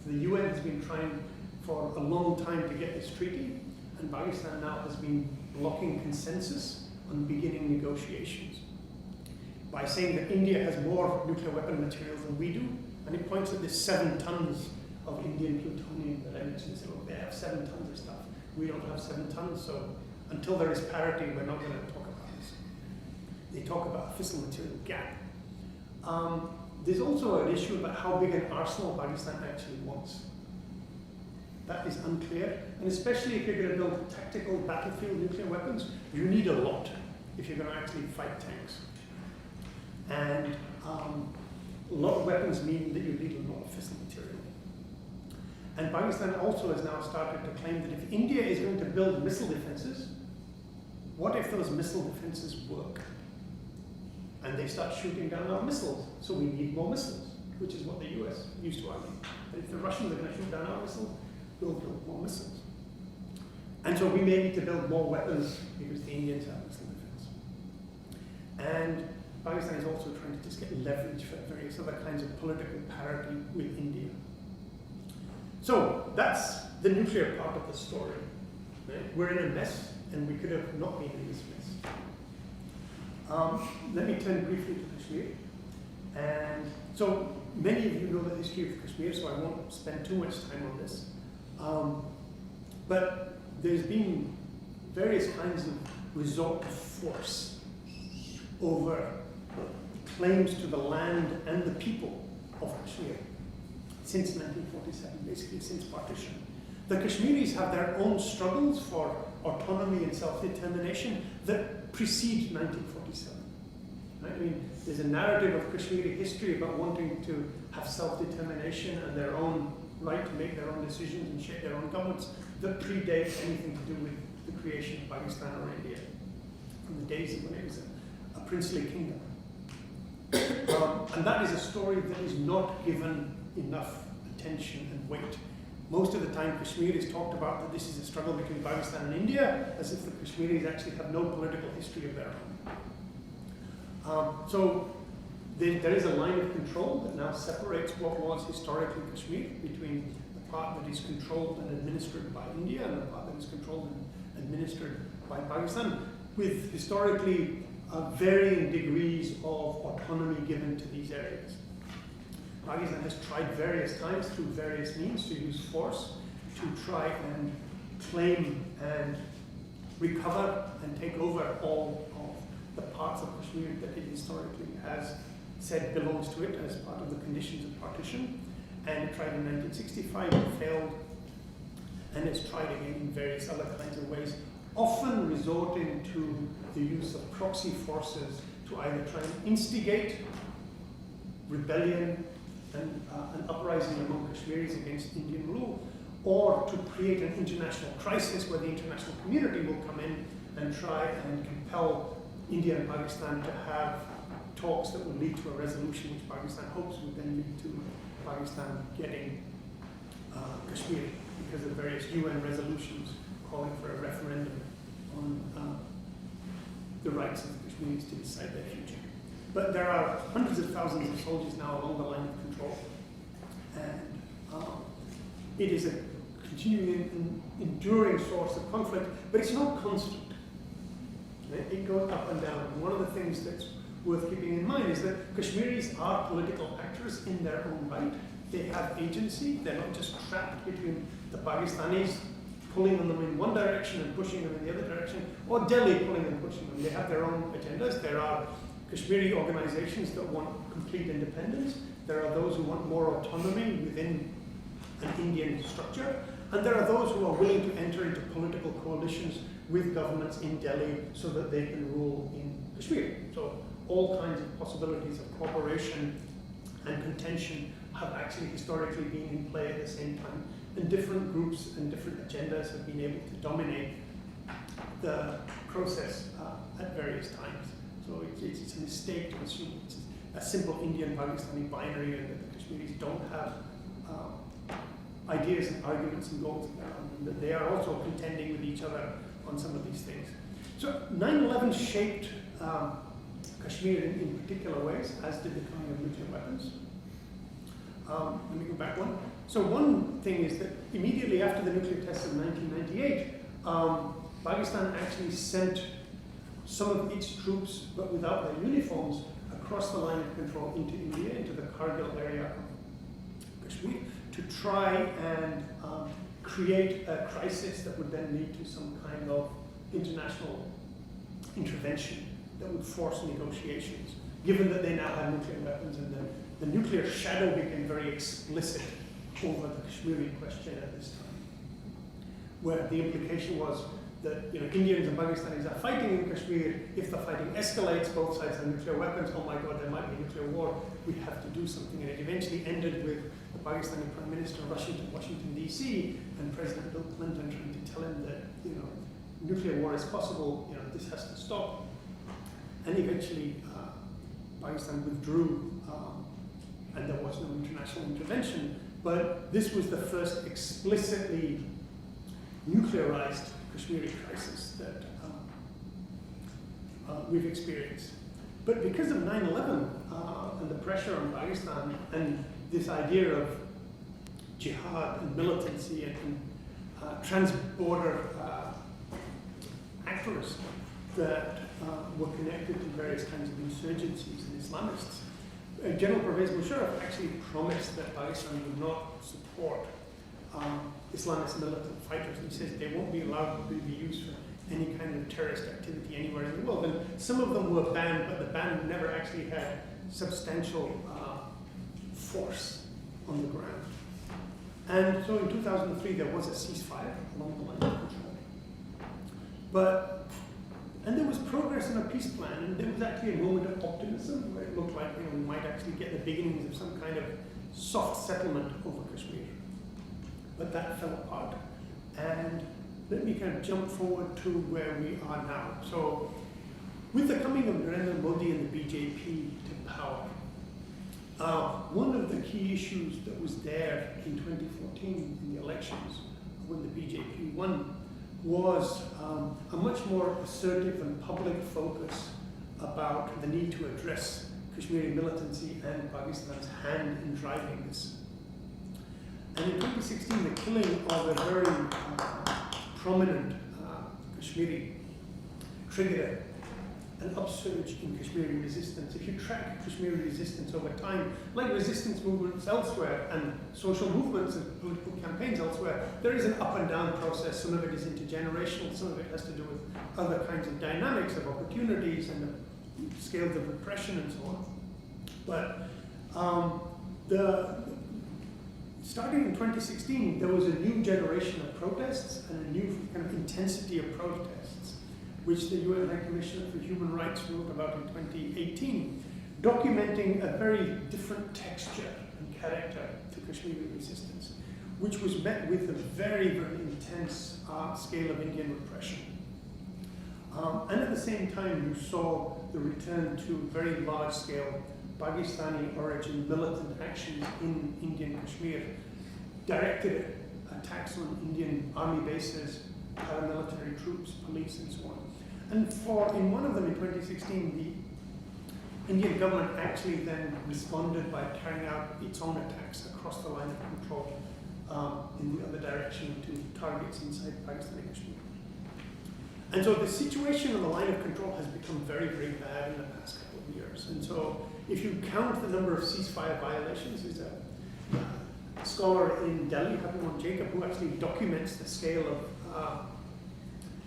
So the UN has been trying for a long time to get this treaty, and Pakistan now has been blocking consensus on beginning negotiations by saying that India has more nuclear weapon materials than we do, and it points at this 7 tons of Indian plutonium that I mentioned. So they have 7 tons of stuff. We don't have 7 tons, so until there is parity, we're not going to talk about this. They talk about a fissile material gap. There's also an issue about how big an arsenal Pakistan actually wants. That is unclear, and especially if you're going to build tactical battlefield nuclear weapons, you need a lot if you're going to actually fight tanks. And a lot of weapons mean that you need a lot of fissile material. And Pakistan also has now started to claim that if India is going to build missile defenses, what if those missile defenses work? And they start shooting down our missiles, so we need more missiles, which is what the US used to argue. But if the Russians are going to shoot down our missiles, we'll build more missiles. And so we may need to build more weapons because the Indians have missile defense. And Pakistan is also trying to just get leverage for various other kinds of political parity with India. So that's the nuclear part of the story. Right? We're in a mess, and we could have not been in this mess. Let me turn briefly to Kashmir. And so many of you know the history of Kashmir, so I won't spend too much time on this. But there's been various kinds of resort to force over claims to the land and the people of Kashmir since 1947, basically since partition. The Kashmiris have their own struggles for autonomy and self-determination that precede 1947. Right? I mean, there's a narrative of Kashmiri history about wanting to have self-determination and their own right to make their own decisions and shape their own governments that predates anything to do with the creation of Pakistan or India, from the days of when it was a princely kingdom. And that is a story that is not given enough attention and weight. Most of the time, Kashmir is talked about that this is a struggle between Pakistan and India, as if the Kashmiris actually have no political history of their own. So there is a line of control that now separates what was historically Kashmir between the part that is controlled and administered by India and the part that is controlled and administered by Pakistan, with historically varying degrees of autonomy given to these areas. Pakistan has tried various times through various means to use force to try and claim and recover and take over all of the parts of Kashmir that it historically has said belongs to it as part of the conditions of partition. And it tried in 1965, it failed, and it's tried again in various other kinds of ways, often resorting to the use of proxy forces to either try and instigate rebellion and an uprising among Kashmiris against Indian rule, or to create an international crisis where the international community will come in and try and compel India and Pakistan to have talks that would lead to a resolution which Pakistan hopes would then lead to Pakistan getting Kashmir because of various UN resolutions calling for a referendum on the rights of the Kashmiris to decide their future. But there are hundreds of thousands of soldiers now along the line of control, and it is a continuing, enduring source of conflict, but it's not constant. It goes up and down. And one of the things that's worth keeping in mind is that Kashmiris are political actors in their own right. They have agency. They're not just trapped between the Pakistanis pulling on them in one direction and pushing them in the other direction, or Delhi pulling and pushing them. They have their own agendas. There are Kashmiri organizations that want complete independence. There are those who want more autonomy within an Indian structure. And there are those who are willing to enter into political coalitions with governments in Delhi so that they can rule in Kashmir. So all kinds of possibilities of cooperation and contention have actually historically been in play at the same time. And different groups and different agendas have been able to dominate the process at various times. So it's a mistake to assume it's a simple Indian-Pakistani binary and that the Kashmiris don't have ideas and arguments and goals of their own, and that they are also contending with each other on some of these things. So 9/11 shaped Kashmir in particular ways, as did the coming of nuclear weapons. Let me go back one. So one thing is that immediately after the nuclear tests of 1998, Pakistan actually sent some of its troops, but without their uniforms, across the line of control into India, into the Kargil area of Kashmir, to try and create a crisis that would then lead to some kind of international intervention that would force negotiations, given that they now had nuclear weapons and the nuclear shadow became very explicit over the Kashmiri question at this time, where the implication was that Indians and Pakistanis are fighting in Kashmir. If the fighting escalates, both sides have nuclear weapons, oh my God, there might be a nuclear war, we have to do something. And it eventually ended with the Pakistani Prime Minister rushing to Washington, DC, and President Bill Clinton trying to tell him that nuclear war is possible, this has to stop. And eventually Pakistan withdrew and there was no international intervention. But this was the first explicitly nuclearized Kashmiri crisis that we've experienced. But because of 9/11 and the pressure on Pakistan and this idea of jihad and militancy and trans-border actors that were connected to various kinds of insurgencies and Islamists, General Pervez Musharraf actually promised that Pakistan would not support Islamist militant fighters. He says they won't be allowed to be used for any kind of terrorist activity anywhere in the world. And some of them were banned, but the ban never actually had substantial force on the ground. And so in 2003, there was a ceasefire along the line of control. And there was progress in a peace plan, and there was actually a moment of optimism where it looked like we might actually get the beginnings of some kind of soft settlement over Kashmir. But that fell apart. And let me kind of jump forward to where we are now. So with the coming of Narendra Modi and the BJP to power, one of the key issues that was there in 2014 in the elections, when the BJP won, was a much more assertive and public focus about the need to address Kashmiri militancy and Pakistan's hand in driving this. And in 2016, the killing of a very prominent Kashmiri triggered an upsurge in Kashmiri resistance. If you track Kashmiri resistance over time, like resistance movements elsewhere and social movements and political campaigns elsewhere, there is an up and down process. Some of it is intergenerational, some of it has to do with other kinds of dynamics of opportunities and the scales of repression and so on. But starting in 2016, there was a new generation of protests and a new kind of intensity of protests, which the UN High Commissioner for Human Rights wrote about in 2018, documenting a very different texture and character to Kashmiri resistance, which was met with a very, very intense scale of Indian repression. And at the same time, you saw the return to very large-scale Pakistani origin militant action in Indian Kashmir, directed attacks on Indian army bases, paramilitary troops, police, and so on. And in one of them in 2016, the Indian government actually then responded by carrying out its own attacks across the line of control in the other direction to targets inside Pakistani Kashmir. And so the situation on the line of control has become very, very bad in the past couple of years. And so if you count the number of ceasefire violations, there's a scholar in Delhi, Habiman Jacob, who actually documents the scale of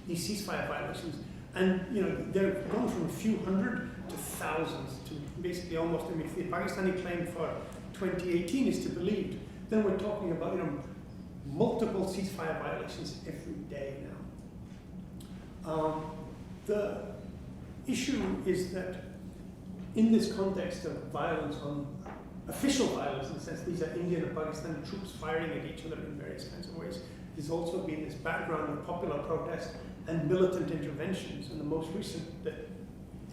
these ceasefire violations. And they've gone from a few hundred to thousands, to basically almost, if the Pakistani claim for 2018 is to be believed, then we're talking about multiple ceasefire violations every day now. The issue is that in this context of violence official violence, in the sense these are Indian and Pakistani troops firing at each other in various kinds of ways, there's also been this background of popular protest and militant interventions. And the most recent that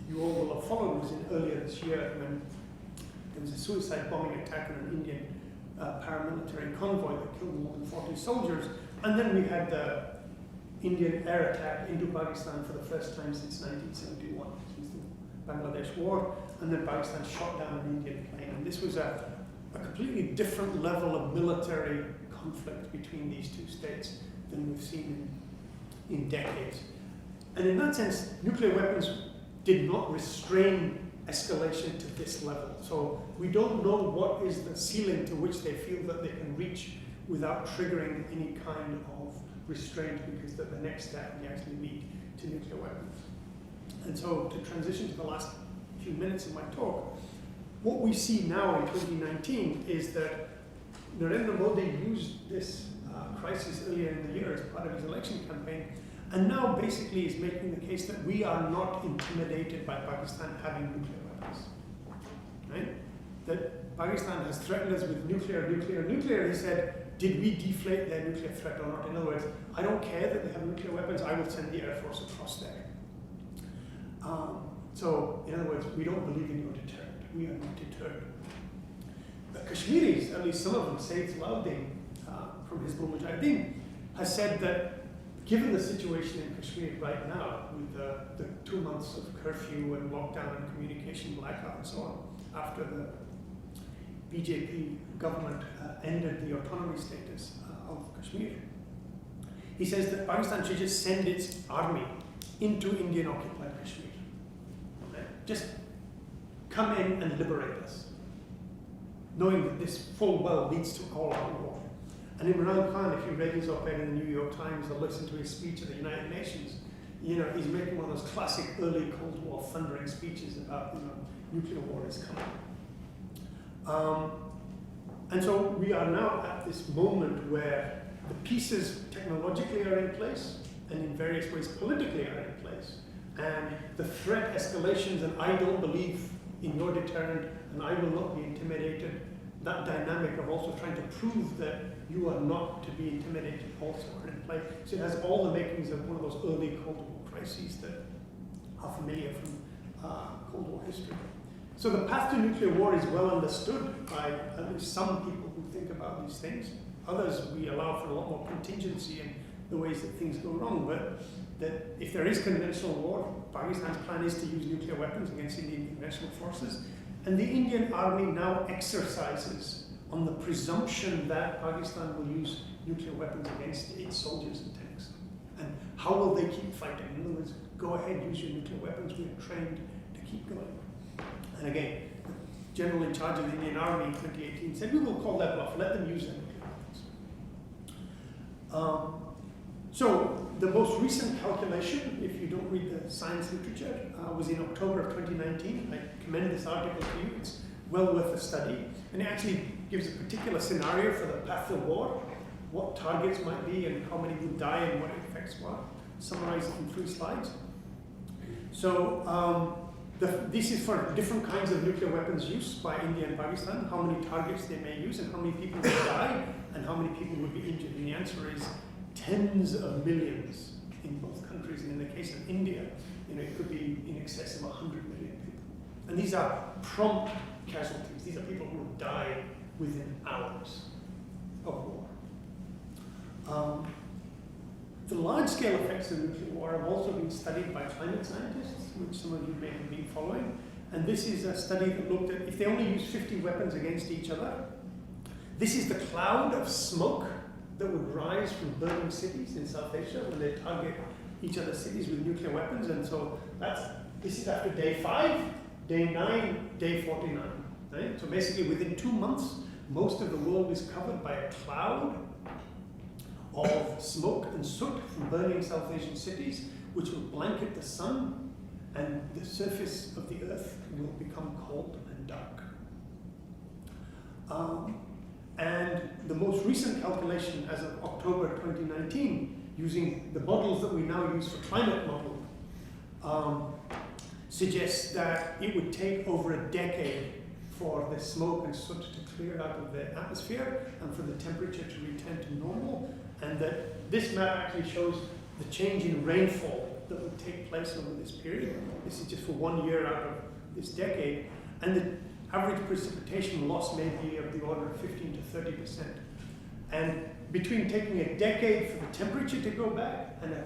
you all will have followed was earlier this year when there was a suicide bombing attack on an Indian paramilitary convoy that killed more than 40 soldiers. And then we had the Indian air attack into Pakistan for the first time since 1971, since the Bangladesh war, and then Pakistan shot down an Indian plane. And this was a completely different level of military conflict between these two states than we've seen in decades. And in that sense, nuclear weapons did not restrain escalation to this level. So we don't know what is the ceiling to which they feel that they can reach without triggering any kind of restraint, because the next step may actually lead to nuclear weapons. And so to transition to the last few minutes of my talk, what we see now in 2019 is that Narendra Modi used this crisis earlier in the year as part of his election campaign, and now basically is making the case that we are not intimidated by Pakistan having nuclear weapons, right? That Pakistan has threatened us with nuclear. He said, did we deflate their nuclear threat or not? In other words, I don't care that they have nuclear weapons, I will send the Air Force across there. So, in other words, we don't believe in your deterrent. We are not deterred. The Kashmiris, at least some of them, Sayyid Salahuddin from Hizbul Mujahideen, has said that given the situation in Kashmir right now, with the 2 months of curfew and lockdown and communication blackout and so on, after the BJP government ended the autonomy status of Kashmir, he says that Pakistan should just send its army into Indian-occupied Kashmir. Just come in and liberate us, knowing that this full well leads to all-out war. And Imran Khan, if you read his op-ed in the New York Times or listened to his speech at the United Nations, you know, he's making one of those classic early Cold War thundering speeches about, you know, nuclear war is coming. And so we are now at this moment where the pieces technologically are in place, and in various ways politically are in place. And the threat escalations, and I don't believe in your deterrent, and I will not be intimidated, that dynamic of also trying to prove that you are not to be intimidated also are in play. So it has all the makings of one of those early Cold War crises that are familiar from Cold War history. So the path to nuclear war is well understood by at least some people who think about these things. Others, we allow for a lot more contingency in the ways that things go wrong, but that if there is conventional war, Pakistan's plan is to use nuclear weapons against Indian conventional forces. And the Indian army now exercises on the presumption that Pakistan will use nuclear weapons against its soldiers and tanks. And how will they keep fighting? In other words, go ahead, use your nuclear weapons, we are trained to keep going. And again, the general in charge of the Indian army in 2018 said, we will call that bluff, let them use their nuclear weapons. So the most recent calculation, if you don't read the science literature, was in October of 2019. I commend this article to you. It's well worth a study. And it actually gives a particular scenario for the path of war, what targets might be and how many would die and what it affects what. Summarized in 3 slides. So this is for different kinds of nuclear weapons use by India and Pakistan, how many targets they may use and how many people would die and how many people would be injured. And the answer is tens of millions in both countries. And in the case of India, you know, it could be in excess of 100 million people. And these are prompt casualties. These are people who will die within hours of war. The large-scale effects of nuclear war have also been studied by climate scientists, which some of you may have been following. And this is a study that looked at, if they only use 50 weapons against each other, this is the cloud of smoke that would rise from burning cities in South Asia when they target each other's cities with nuclear weapons. And so this is after day 5, day 9, day 49. Right? So basically within 2 months, most of the world is covered by a cloud of smoke and soot from burning South Asian cities, which will blanket the sun, and the surface of the earth will become cold and dark. And the most recent calculation as of October 2019, using the models that we now use for climate modeling, suggests that it would take over a decade for the smoke and soot to clear out of the atmosphere and for the temperature to return to normal, and that this map actually shows the change in rainfall that would take place over this period. This is just for 1 year out of this decade, and the average precipitation loss may be of the order of 15 to 30%. And between taking a decade for the temperature to go back and a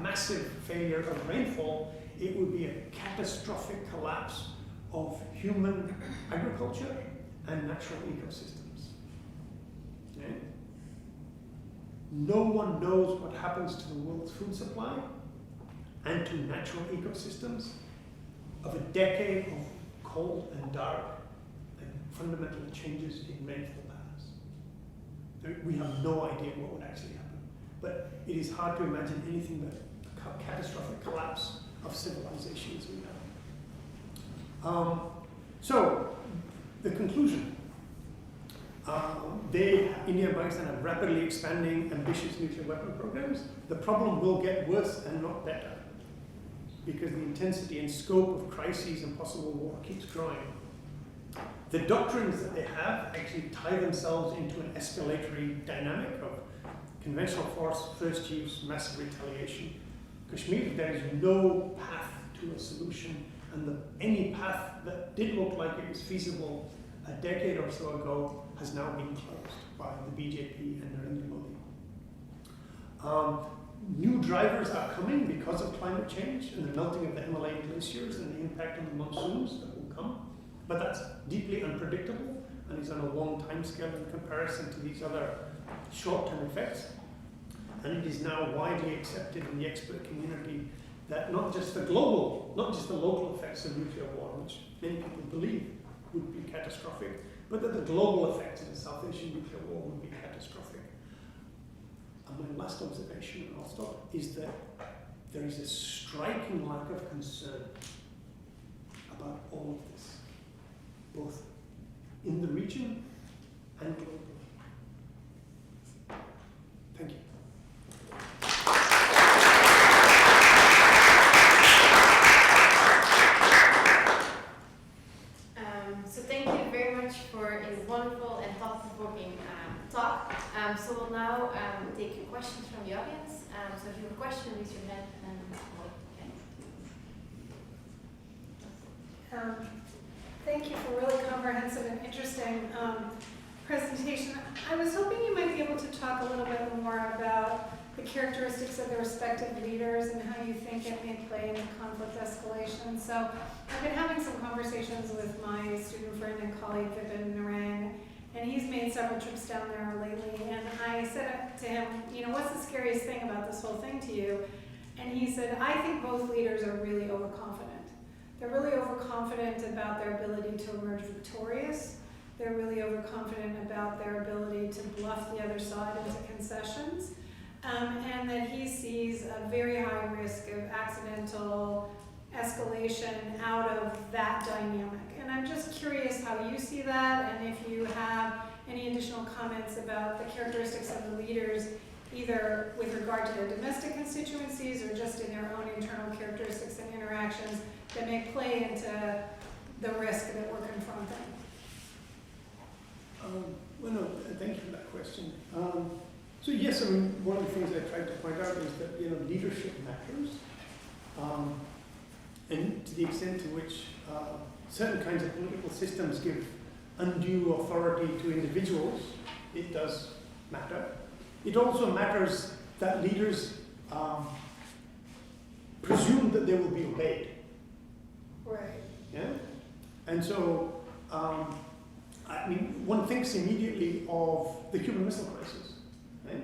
massive failure of rainfall, it would be a catastrophic collapse of human agriculture and natural ecosystems. Okay? No one knows what happens to the world's food supply and to natural ecosystems of a decade of cold and dark and fundamental changes in rainfall patterns. We have no idea what would actually happen. But it is hard to imagine anything but a catastrophic collapse of civilization as we know. So, the conclusion. India and Pakistan have rapidly expanding, ambitious nuclear weapon programs. The problem will get worse and not better, because the intensity and scope of crises and possible war keeps growing. The doctrines that they have actually tie themselves into an escalatory dynamic of conventional force, first use, massive retaliation. Kashmir, there is no path to a solution, and any path that did look like it was feasible a decade or so ago has now been closed by the BJP and Narendra Modi. New drivers are coming because of climate change and the melting of the Himalayan glaciers and the impact on the monsoons that will come. But that's deeply unpredictable and is on a long time scale in comparison to these other short-term effects. And it is now widely accepted in the expert community that not just the local effects of nuclear war, which many people believe would be catastrophic, but that the global effects of the South Asian nuclear war would be catastrophic. And my last observation, and I'll stop, is that there is a striking lack of concern about all of this, both in the region and globally. Thank you. So thank you very much for a wonderful and thought-provoking talk. So we'll now take questions from the audience. So if you have a question, raise your hand and Thank you for a really comprehensive and interesting presentation. I was hoping you might be able to talk a little bit more about the characteristics of the respective leaders and how you think it may play in the conflict escalation. So I've been having some conversations with my student friend and colleague Vipin Narang, and he's made several trips down there lately. And I said to him, you know, what's the scariest thing about this whole thing to you? And he said, I think both leaders are really overconfident. They're really overconfident about their ability to emerge victorious. They're really overconfident about their ability to bluff the other side into concessions. And that he sees a very high risk of accidental escalation out of that dynamic. And I'm just curious how you see that, and if you have any additional comments about the characteristics of the leaders, either with regard to their domestic constituencies or just in their own internal characteristics and interactions that may play into the risk that we're confronting. Well, no, thank you for that question. So yes, I mean, one of the things I tried to point out is that, you know, leadership matters. And to the extent to which certain kinds of political systems give undue authority to individuals, it does matter. It also matters that leaders presume that they will be obeyed. Right. Yeah? And so, I mean, one thinks immediately of the Cuban Missile Crisis. Right?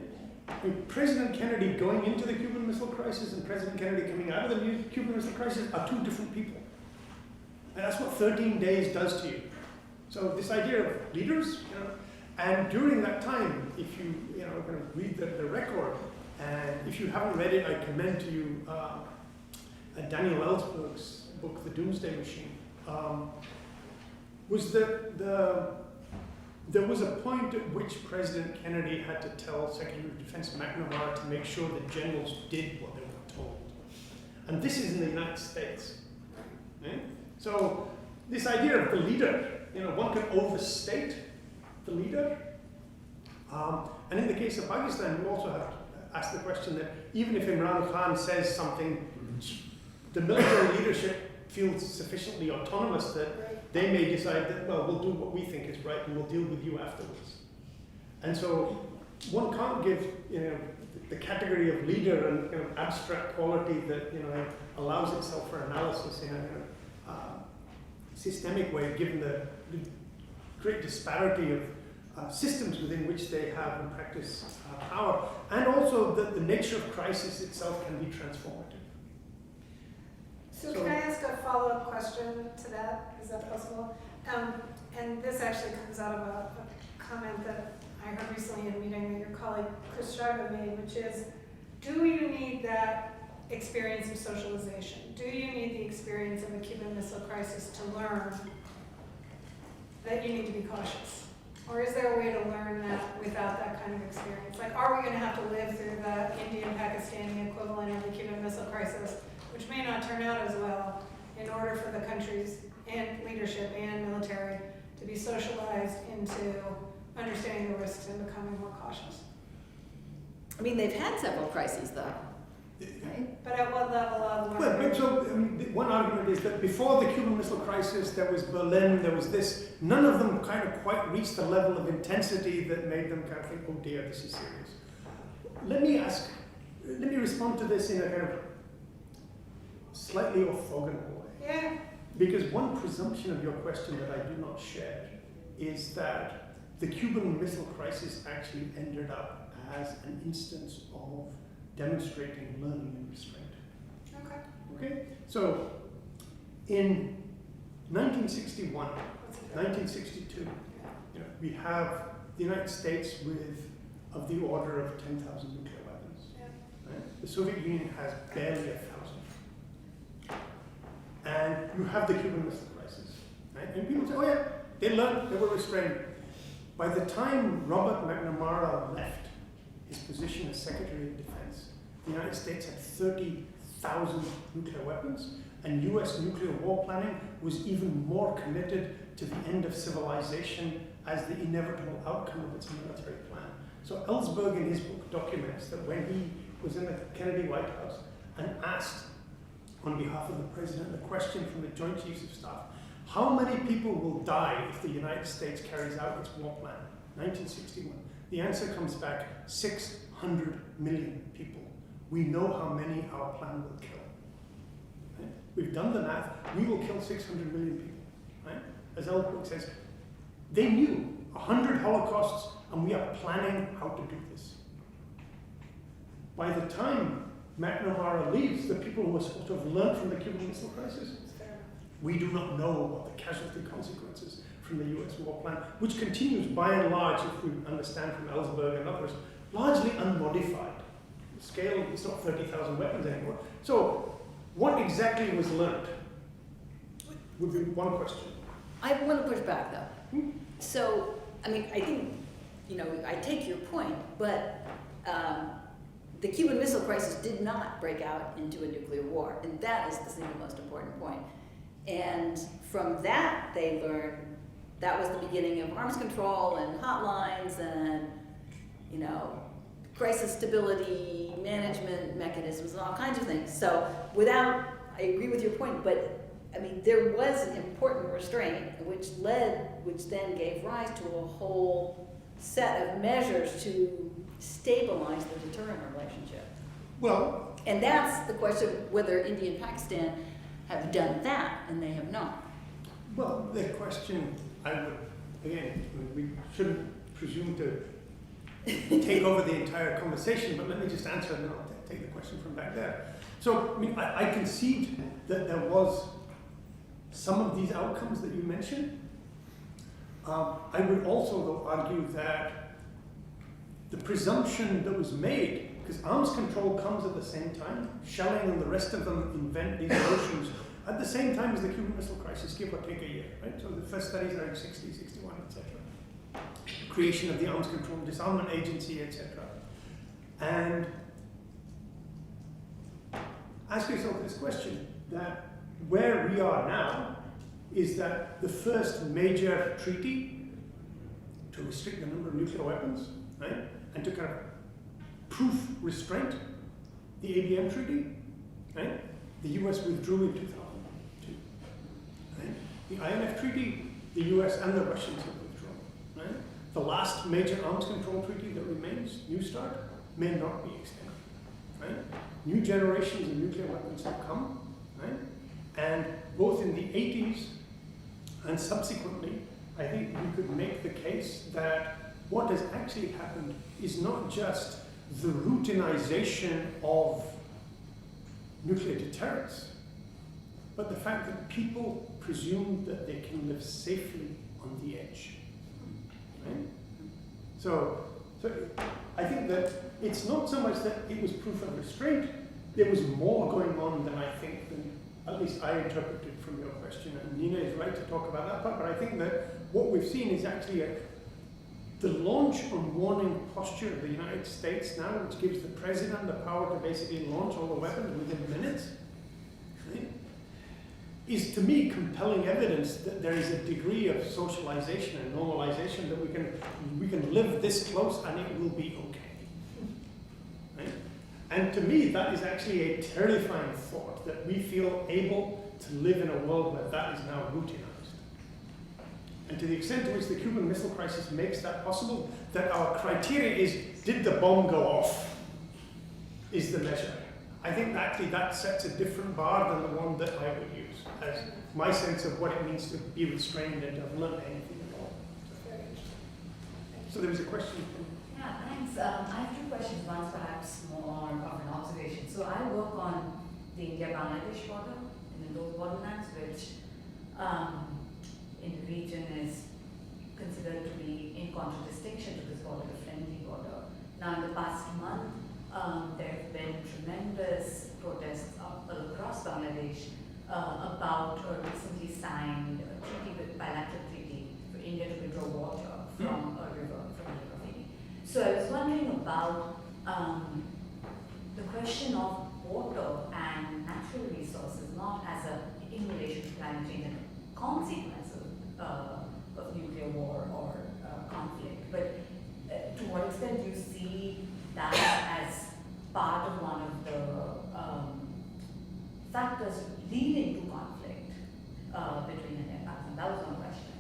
I mean, President Kennedy going into the Cuban Missile Crisis and President Kennedy coming out of the Cuban Missile Crisis are two different people. And that's what 13 days does to you. So this idea of leaders, you know, and during that time, if you kind of read the record, and if you haven't read it, I commend to you Daniel Ellsberg's book, The Doomsday Machine, was that there was a point at which President Kennedy had to tell Secretary of Defense McNamara to make sure that generals did what they were told. And this is in the United States. Right? So this idea of the leader, you know, one can overstate the leader. And in the case of Pakistan, you also have to ask the question that even if Imran Khan says something, the military leadership feels sufficiently autonomous that they may decide that, well, we'll do what we think is right and we'll deal with you afterwards. And so one can't give, you know, the category of leader and kind of abstract quality that allows itself for analysis in a systemic way, given the great disparity of systems within which they have and practice power, and also that the nature of crisis itself can be transformative. So can I ask a follow-up question to that? Is that possible? And this actually comes out of a comment that I heard recently in a meeting that your colleague Chris Sharga made, which is, do you need that experience of socialization? Do you need the experience of the Cuban Missile Crisis to learn that you need to be cautious? Or is there a way to learn that without that kind of experience? Like, are we going to have to live through the Indian-Pakistani equivalent of the Cuban Missile Crisis, which may not turn out as well, in order for the countries and leadership and military to be socialized into understanding the risks and becoming more cautious? I mean, they've had several crises, though, right? But at what level of Well, learning? so one argument is that before the Cuban Missile Crisis, there was Berlin, there was this. None of them kind of quite reached the level of intensity that made them kind of think, oh dear, this is serious. Let me respond to this in a kind of slightly orthogonal way. Yeah. Because one presumption of your question that I do not share is that the Cuban Missile Crisis actually ended up as an instance of demonstrating learning and restraint. Okay. Okay? So, in 1961, 1962, we have the United States with of the order of 10,000 nuclear weapons. Yeah. Right? The Soviet Union has barely 1,000. And you have the Cuban Missile Crisis. Right? And people say, oh yeah, they learned, they were restrained. By the time Robert McNamara left his position as Secretary of Defense, the United States had 30,000 nuclear weapons, and US nuclear war planning was even more committed to the end of civilization as the inevitable outcome of its military plan. So Ellsberg in his book documents that when he was in the Kennedy White House and asked on behalf of the president a question from the Joint Chiefs of Staff, how many people will die if the United States carries out its war plan? 1961. The answer comes back, 600 million people. We know how many our plan will kill. Right? We've done the math. We will kill 600 million people. Right? As Ellsberg says, they knew 100 Holocausts, and we are planning how to do this. By the time McNamara leaves, the people who sort of learned from the Cuban Missile Crisis, we do not know what the casualty consequences from the US war plan, which continues by and large, if we understand from Ellsberg and others, largely unmodified. The scale is not 30,000 weapons anymore. So, what exactly was learned? Would be one question. I want to push back, though. So, I mean, I think, I take your point, but the Cuban Missile Crisis did not break out into a nuclear war, and that is the single most important point. And from that, they learned that was the beginning of arms control and hotlines and, crisis stability management mechanisms and all kinds of things. So I agree with your point, but I mean, there was an important restraint which then gave rise to a whole set of measures to stabilize the deterrent relationship. Well, and that's the question whether India and Pakistan have done that, and they have not. Well, the question we shouldn't presume to take over the entire conversation, but let me just answer and then I'll take the question from back there. So, I concede that there was some of these outcomes that you mentioned. I would also, though, argue that the presumption that was made, because arms control comes at the same time, shelling and the rest of them invent these notions at the same time as the Cuban Missile Crisis, give or take a year, right? So the first studies are in 60, 61, etc. Creation of the Arms Control and Disarmament Agency, etc. And ask yourself this question, that where we are now is that the first major treaty to restrict the number of nuclear weapons, right? And to kind of proof restraint, the ABM Treaty, right? The US withdrew in 2002. Right? The INF Treaty, the US and the Russians have withdrawn. Right? The last major arms control treaty that remains, New START, may not be extended. Right? New generations of nuclear weapons have come, right? And both in the 80s and subsequently, I think we could make the case that what has actually happened is not just the routinization of nuclear deterrence, but the fact that people presume that they can live safely on the edge. Right? So I think that it's not so much that it was proof of restraint, there was more going on than I think, than at least I interpreted from your question. And Nina is right to talk about that part, but I think that what we've seen is actually the launch on warning posture of the United States now, which gives the president the power to basically launch all the weapons within minutes, right, is to me compelling evidence that there is a degree of socialization and normalization that we can live this close and it will be okay. Right? And to me, that is actually a terrifying thought, that we feel able to live in a world where that is now routinized. And to the extent to which the Cuban Missile Crisis makes that possible, that our criteria is, did the bomb go off, is the measure. I think actually that sets a different bar than the one that I would use as my sense of what it means to be restrained and to have learned anything at all. So there was a question. Yeah, thanks. I have two questions. One's perhaps more of an observation. So I work on the India-Bangladesh border, and in those borderlands, which in the region is considered to be in contradistinction to this border, a friendly border. Now, in the past month, there have been tremendous protests across Bangladesh about a recently signed bilateral treaty for India to withdraw water from a river, from the River Fini. So I was wondering about the question of water and natural resources, not as in relation to climate change and consequence of nuclear war or conflict, but to what extent do you see that as part of one of the factors leading to conflict between India and Pakistan? That was one question.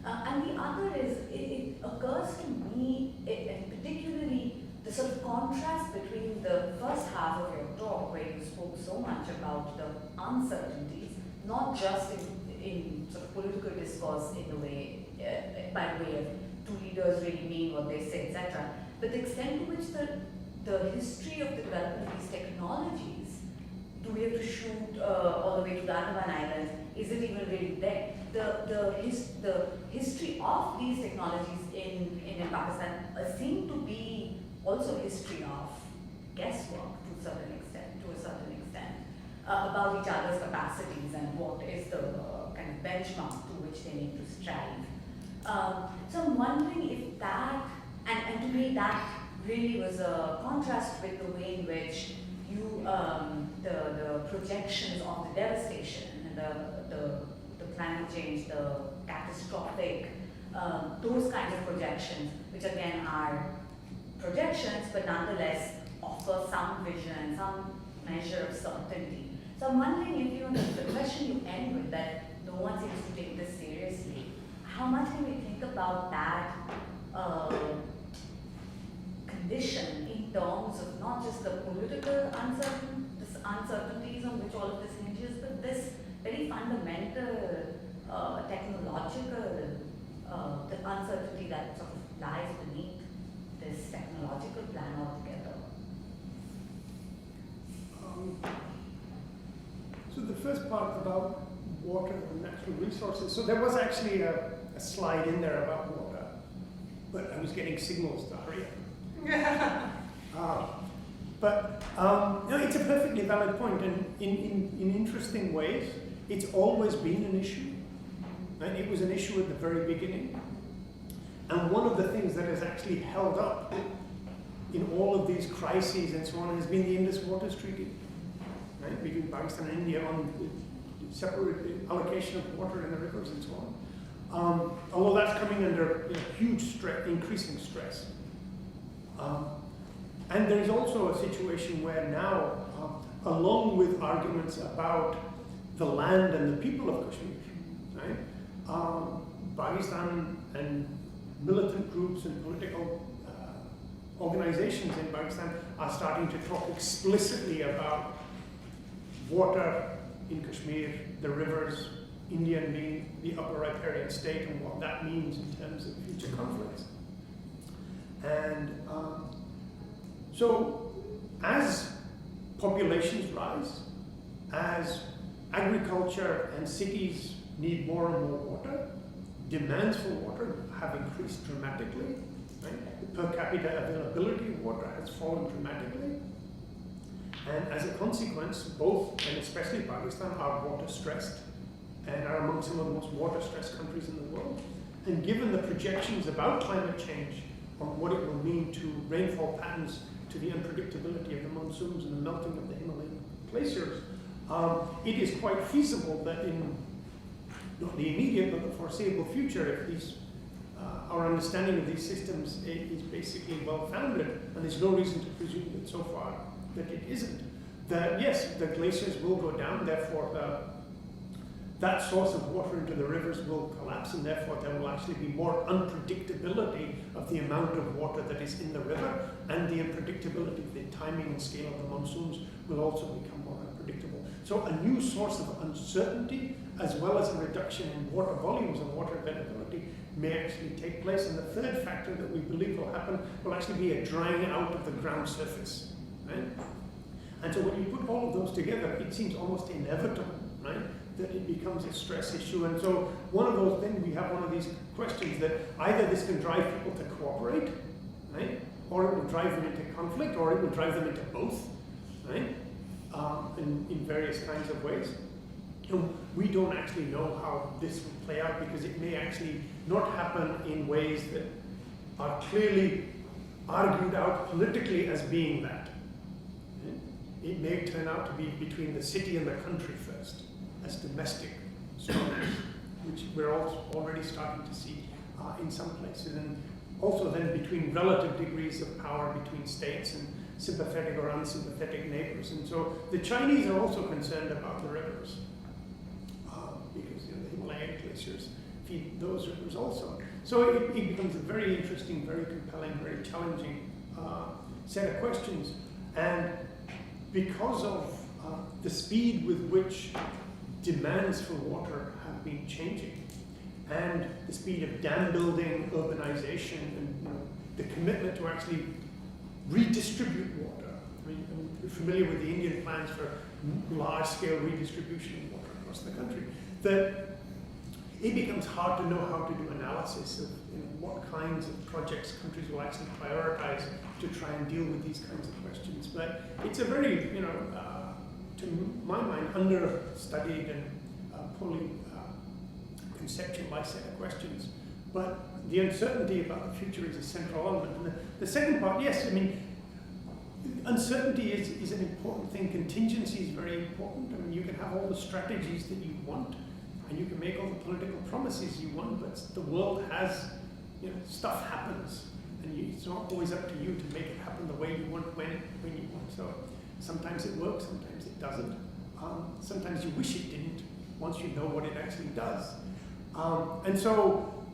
And the other is, it occurs to me, and particularly the sort of contrast between the first half of your talk, where you spoke so much about the uncertainties, not just in sort of political discourse in the way, by way of two leaders really mean what they say, etc., but the extent to which the history of the development of these technologies, do we have to shoot all the way to the Andaman Islands? Is it even really there? The history of these technologies in Pakistan seem to be also a history of guesswork to a certain extent, about each other's capacities and what is the kind of benchmark to which they need to strive. So I'm wondering if that, and to me that really was a contrast with the way in which you, the projections of the devastation and the climate change, the catastrophic, those kinds of projections, which again are projections, but nonetheless offer some vision, some measure of certainty. So I'm wondering if the question you end with, that no one seems to take this seriously, how much can we think about that condition in terms of not just the political uncertainties on which all of this hinges, but this very fundamental technological the uncertainty that sort of lies beneath this technological plan altogether. So the first part about water and natural resources, so there was actually a slide in there about water, but I was getting signals to hurry up. It's a perfectly valid point, and in interesting ways, it's always been an issue. And it was an issue at the very beginning. And one of the things that has actually held up in all of these crises and so on has been the Indus Waters Treaty, right, between Pakistan and India on the separate allocation of water in the rivers and so on. Although that's coming under huge stress, increasing stress. And there's also a situation where now, along with arguments about the land and the people of Kashmir, right, Pakistan and militant groups and political organizations in Pakistan are starting to talk explicitly about water in Kashmir, the rivers, India being the upper riparian state, and what that means in terms of future conflicts. And so as populations rise, as agriculture and cities need more and more water, demands for water have increased dramatically. Right? The per capita availability of water has fallen dramatically. And as a consequence, both, and especially Pakistan, are water stressed and are among some of the most water stressed countries in the world. And given the projections about climate change on what it will mean to rainfall patterns, to the unpredictability of the monsoons and the melting of the Himalayan glaciers, it is quite feasible that in not the immediate but the foreseeable future, if these our understanding of these systems is basically well-founded, and there's no reason to presume that so far that it isn't, that yes, the glaciers will go down, therefore that source of water into the rivers will collapse, and therefore there will actually be more unpredictability of the amount of water that is in the river, and the unpredictability of the timing and scale of the monsoons will also become more unpredictable. So a new source of uncertainty, as well as a reduction in water volumes and water availability, may actually take place. And the third factor that we believe will happen will actually be a drying out of the ground surface, right? And so when you put all of those together, it seems almost inevitable, right, that it becomes a stress issue. And so one of those things, we have one of these questions that either this can drive people to cooperate, right, or it will drive them into conflict, or it will drive them into both, right, in various kinds of ways. And we don't actually know how this will play out, because it may actually not happen in ways that are clearly argued out politically as being that. It may turn out to be between the city and the country first, as domestic struggles, which we're also already starting to see in some places, and also then between relative degrees of power between states and sympathetic or unsympathetic neighbors. And so the Chinese are also concerned about the rivers, because the Himalayan glaciers feed those rivers also. So it becomes a very interesting, very compelling, very challenging set of questions. And because of the speed with which demands for water have been changing, and the speed of dam building, urbanization, and the commitment to actually redistribute water. I mean, you're familiar with the Indian plans for large-scale redistribution of water across the country, that it becomes hard to know how to do analysis of what kinds of projects countries will actually prioritize to try and deal with these kinds of questions. But it's a very, to my mind, understudied and poorly conceptualized set of questions. But the uncertainty about the future is a central element. And the second part, yes, I mean, uncertainty is an important thing. Contingency is very important. I mean, you can have all the strategies that you want, and you can make all the political promises you want, but the world has, stuff happens, and it's not always up to you to make it happen the way you want, when you want. So sometimes it works, sometimes it doesn't. Sometimes you wish it didn't, once you know what it actually does. And so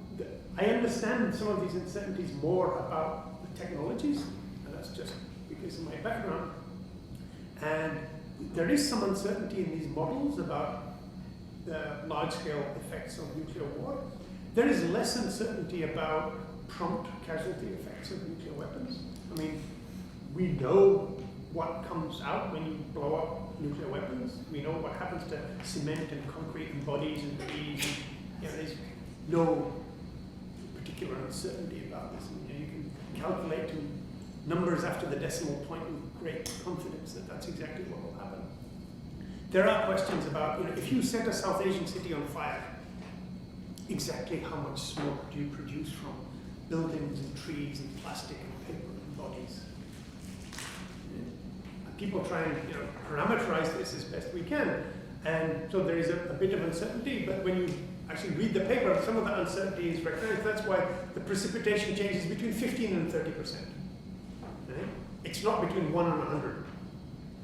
I understand some of these uncertainties more about the technologies, and that's just because of my background. And there is some uncertainty in these models about the large-scale effects of nuclear war. There is less uncertainty about prompt casualty effects of nuclear weapons. I mean, we know what comes out when you blow up nuclear weapons. We know what happens to cement and concrete and bodies and trees. And, there's no particular uncertainty about this. You can calculate to numbers after the decimal point with great confidence that that's exactly what will happen. There are questions about, if you set a South Asian city on fire, exactly how much smoke do you produce from buildings and trees and plastic and paper and bodies? People try and parameterize this as best we can. And so there is a bit of uncertainty, but when you actually read the paper, some of the uncertainty is recognized. That's why the precipitation changes between 15 and 30%. Right? It's not between 1 and 100.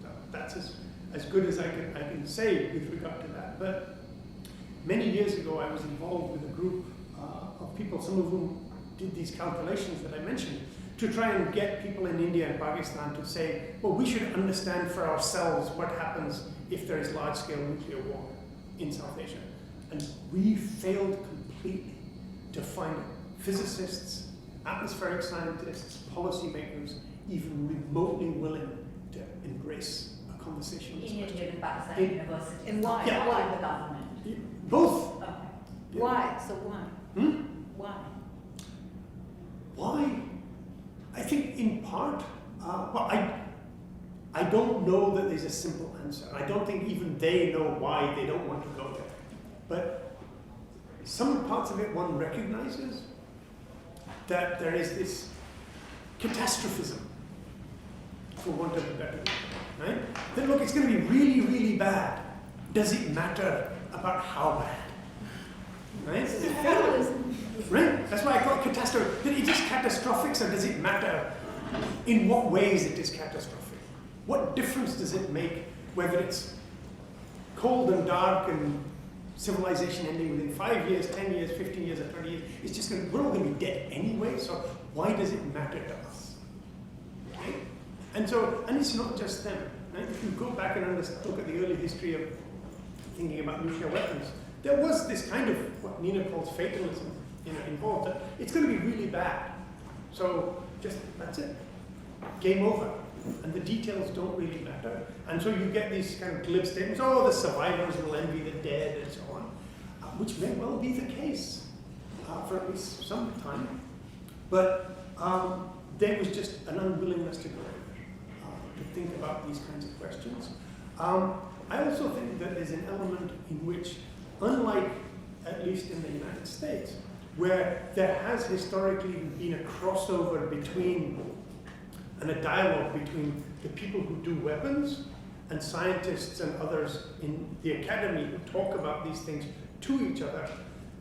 So that's as good as I can say with regard to that. But many years ago, I was involved with a group of people, some of whom did these calculations that I mentioned, to try and get people in India and Pakistan to say, well, we should understand for ourselves what happens if there is large-scale nuclear war in South Asia. And we failed completely to find physicists, atmospheric scientists, policymakers, even remotely willing to embrace a conversation on this In question. India and Pakistan universities. And why? Yeah. Not in the government. Both. Okay. Yeah. Why? So why? Why? Why? I think in part, well, I don't know that there's a simple answer. I don't think even they know why they don't want to go there. But some parts of it one recognizes that there is this catastrophism, for want of a better word, right? That look, it's going to be really, really bad. Does it matter about how bad? Right? Fatalism. Right? That's why I call it catastrophe. That it is catastrophic, so does it matter in what ways it is catastrophic? What difference does it make whether it's cold and dark and civilization ending within 5 years, 10 years, 15 years, or 20 years? It's just we're all going to be dead anyway, so why does it matter to us? Right? And it's not just them. Right? If you go back and look at the early history of thinking about nuclear weapons, there was this kind of what Nina calls fatalism, involved. That it's going to be really bad. So just that's it. Game over. And the details don't really matter. And so you get these kind of glib statements, oh, the survivors will envy the dead, and so on, which may well be the case for at least some time. But there was just an unwillingness to go there, to think about these kinds of questions. I also think that there's an element in which, unlike at least in the United States, where there has historically been a crossover between and a dialogue between the people who do weapons and scientists and others in the academy who talk about these things to each other,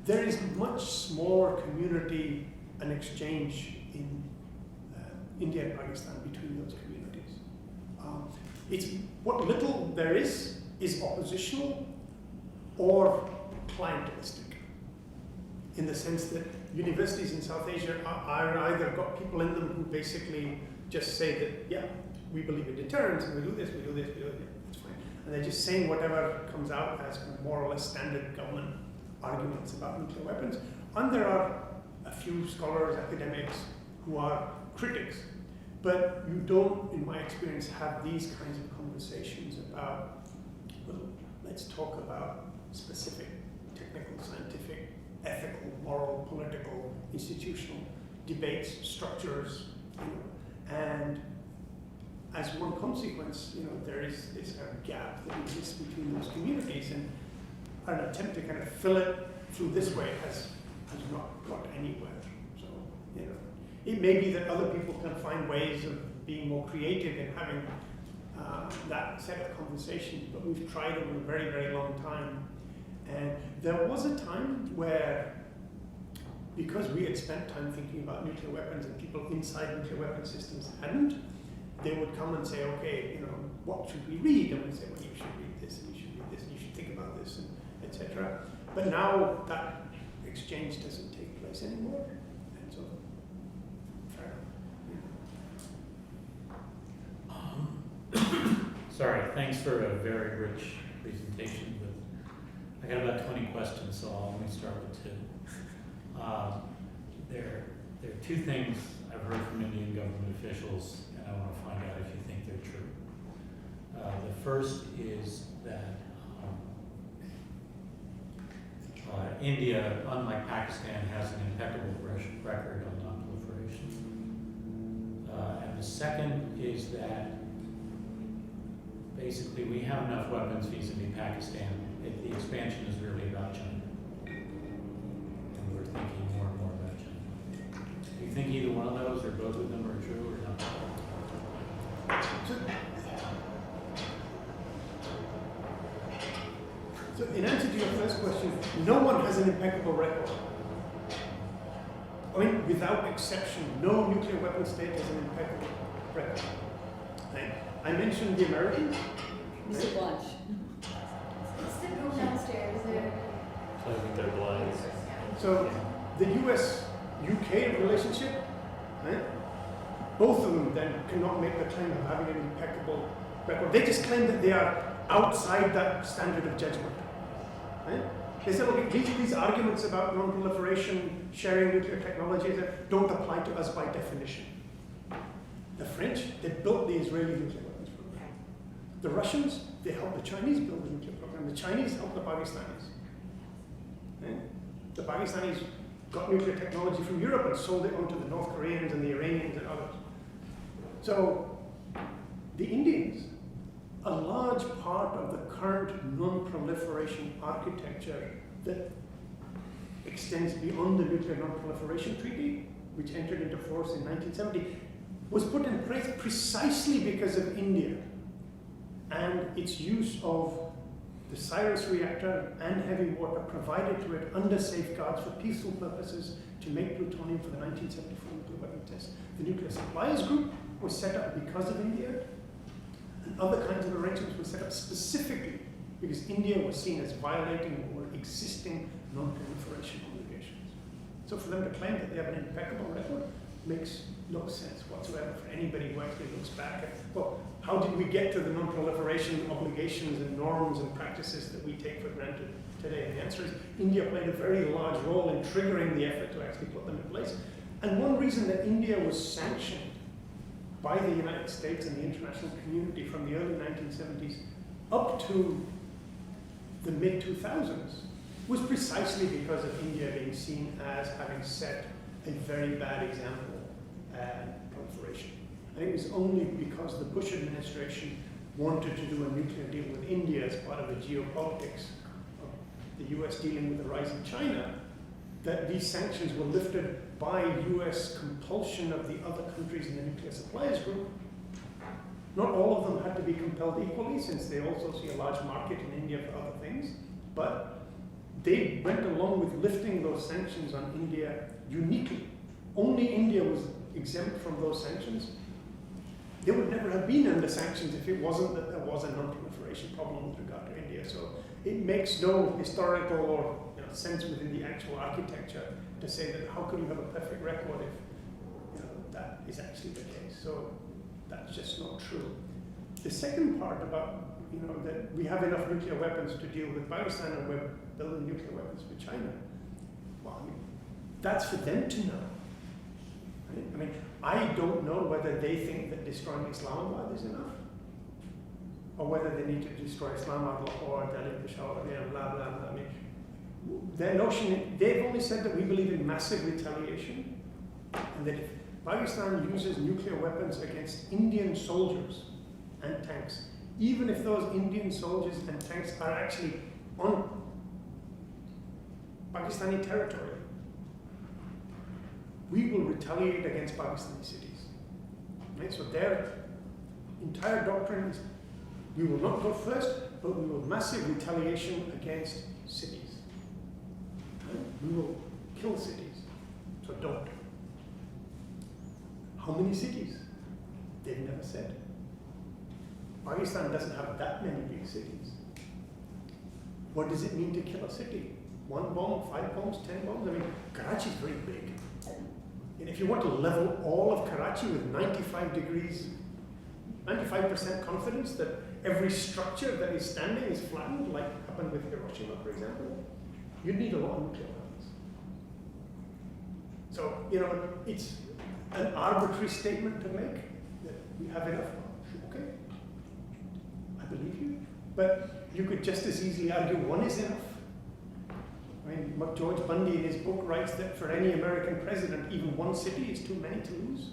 there is much smaller community and exchange in India and Pakistan between those communities. It's what little there is oppositional or clientelistic, in the sense that universities in South Asia are either got people in them who basically just say that, yeah, we believe in deterrence, and we do this, we do this, we do this, it's fine. And they're just saying whatever comes out as more or less standard government arguments about nuclear weapons. And there are a few scholars, academics, who are critics. But you don't, in my experience, have these kinds of conversations about, well, let's talk about specific technical, scientific, ethical, moral, political, institutional debates, structures, and as one consequence, there is this kind of gap that exists between those communities, and an attempt to kind of fill it through this way has not got anywhere. So, it may be that other people can find ways of being more creative in having that set of conversations, but we've tried over a very, very long time. And there was a time where, because we had spent time thinking about nuclear weapons and people inside nuclear weapon systems hadn't, they would come and say, okay, what should we read? And we'd say, well, you should read this, and you should read this, and you should think about this, and etc. But now that exchange doesn't take place anymore. And so, fair enough. Sorry, thanks for a very rich presentation. But I got about 20 questions, so let me start with two. There are two things I've heard from Indian government officials, and I want to find out if you think they're true. The first is that India, unlike Pakistan, has an impeccable record on non-proliferation. And the second is that basically we have enough weapons vis-a-vis Pakistan. The expansion is really about China. And we're thinking more and more about China. Do you think either one of those or both of them are true or not? So in answer to your first question, no one has an impeccable record. I mean, without exception, no nuclear weapon state has an impeccable record. Right? I mentioned the Americans. Mr. Blanche. It's the room downstairs. So I think they're blind. So the US-UK relationship, right? both of them then cannot make the claim of having an impeccable record. They just claim that they are outside that standard of judgment. Right? They say, okay, these arguments about non-proliferation, sharing nuclear technologies don't apply to us by definition. The French, they built the Israeli nuclear weapons program. The Russians, they helped the Chinese build the nuclear program. The Chinese helped the Pakistanis. Right? The Pakistanis got nuclear technology from Europe and sold it on to the North Koreans and the Iranians and others. So the Indians, a large part of the current non-proliferation architecture that extends beyond the Nuclear Non-Proliferation Treaty, which entered into force in 1970, was put in place precisely because of India and its use of the Cyrus reactor and heavy water provided to it under safeguards for peaceful purposes to make plutonium for the 1974 nuclear weapon test. The Nuclear Suppliers Group was set up because of India, and other kinds of arrangements were set up specifically because India was seen as violating what were existing non-proliferation obligations. So for them to claim that they have an impeccable record makes no sense whatsoever for anybody who actually looks back at, well, how did we get to the non-proliferation obligations and norms and practices that we take for granted today? And the answer is India played a very large role in triggering the effort to actually put them in place. And one reason that India was sanctioned by the United States and the international community from the early 1970s up to the mid-2000s was precisely because of India being seen as having set a very bad example at proliferation. And it was only because the Bush administration wanted to do a nuclear deal with India as part of the geopolitics of the US dealing with the rise of China that these sanctions were lifted by US compulsion of the other countries in the Nuclear Suppliers Group. Not all of them had to be compelled equally, since they also see a large market in India for other things, but they went along with lifting those sanctions on India uniquely. Only India was exempt from those sanctions. They would never have been under sanctions if it wasn't that there was a non-proliferation problem with regard to India. So it makes no historical or sense within the actual architecture to say that how could you have a perfect record if that is actually the case. So that's just not true. The second part about that we have enough nuclear weapons to deal with Pakistan and we're building nuclear weapons for China. Well, that's for them to know. Right? I mean, I don't know whether they think that destroying Islamabad is enough, or whether they need to destroy Islamabad, Lahore, Delhi, Peshawar, blah, blah, blah. I mean, their notion, they've only said that we believe in massive retaliation, and that if Pakistan uses nuclear weapons against Indian soldiers and tanks, even if those Indian soldiers and tanks are actually on Pakistani territory, we will retaliate against Pakistani cities. Right? So their entire doctrine is we will not go first, but we will massive retaliation against cities. Right? We will kill cities. So don't. How many cities? They've never said. Pakistan doesn't have that many big cities. What does it mean to kill a city? 1 bomb, 5 bombs, 10 bombs? I mean, Karachi is very big. And if you want to level all of Karachi with 95% confidence that every structure that is standing is flattened, like happened with Hiroshima, for example, you'd need a lot of nuclear weapons. So, it's an arbitrary statement to make that we have enough. Okay, I believe you. But you could just as easily argue one is enough. I mean, George Bundy in his book writes that for any American president, even one city is too many to lose.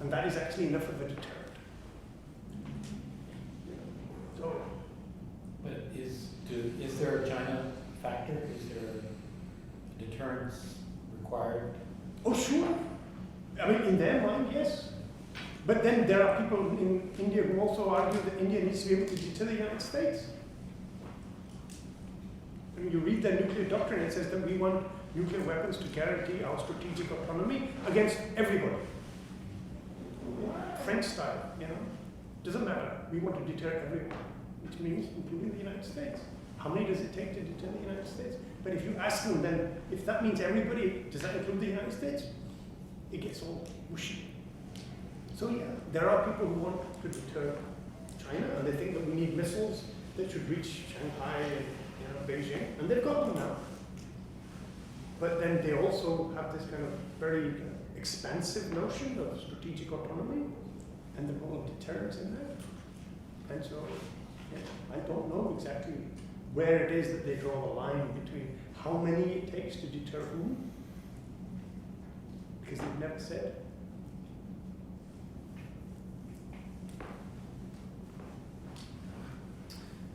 And that is actually enough of a deterrent. So, but is there a China factor? Is there a deterrence required? oh, sure. I mean, in their mind, yes. But then there are people in India who also argue that India needs to be able to deter the United States. I mean, you read their nuclear doctrine, it says that we want nuclear weapons to guarantee our strategic autonomy against everybody. French style, Doesn't matter. We want to deter everyone, which means including the United States. How many does it take to deter the United States? But if you ask them then, if that means everybody, does that include the United States? It gets all mushy. So yeah, there are people who want to deter China, and they think that we need missiles that should reach Shanghai and Beijing, and they've got them now. But then they also have this kind of very expansive notion of strategic autonomy and the role of deterrence in that. And so I don't know exactly where it is that they draw the line between how many it takes to deter whom, because they've never said.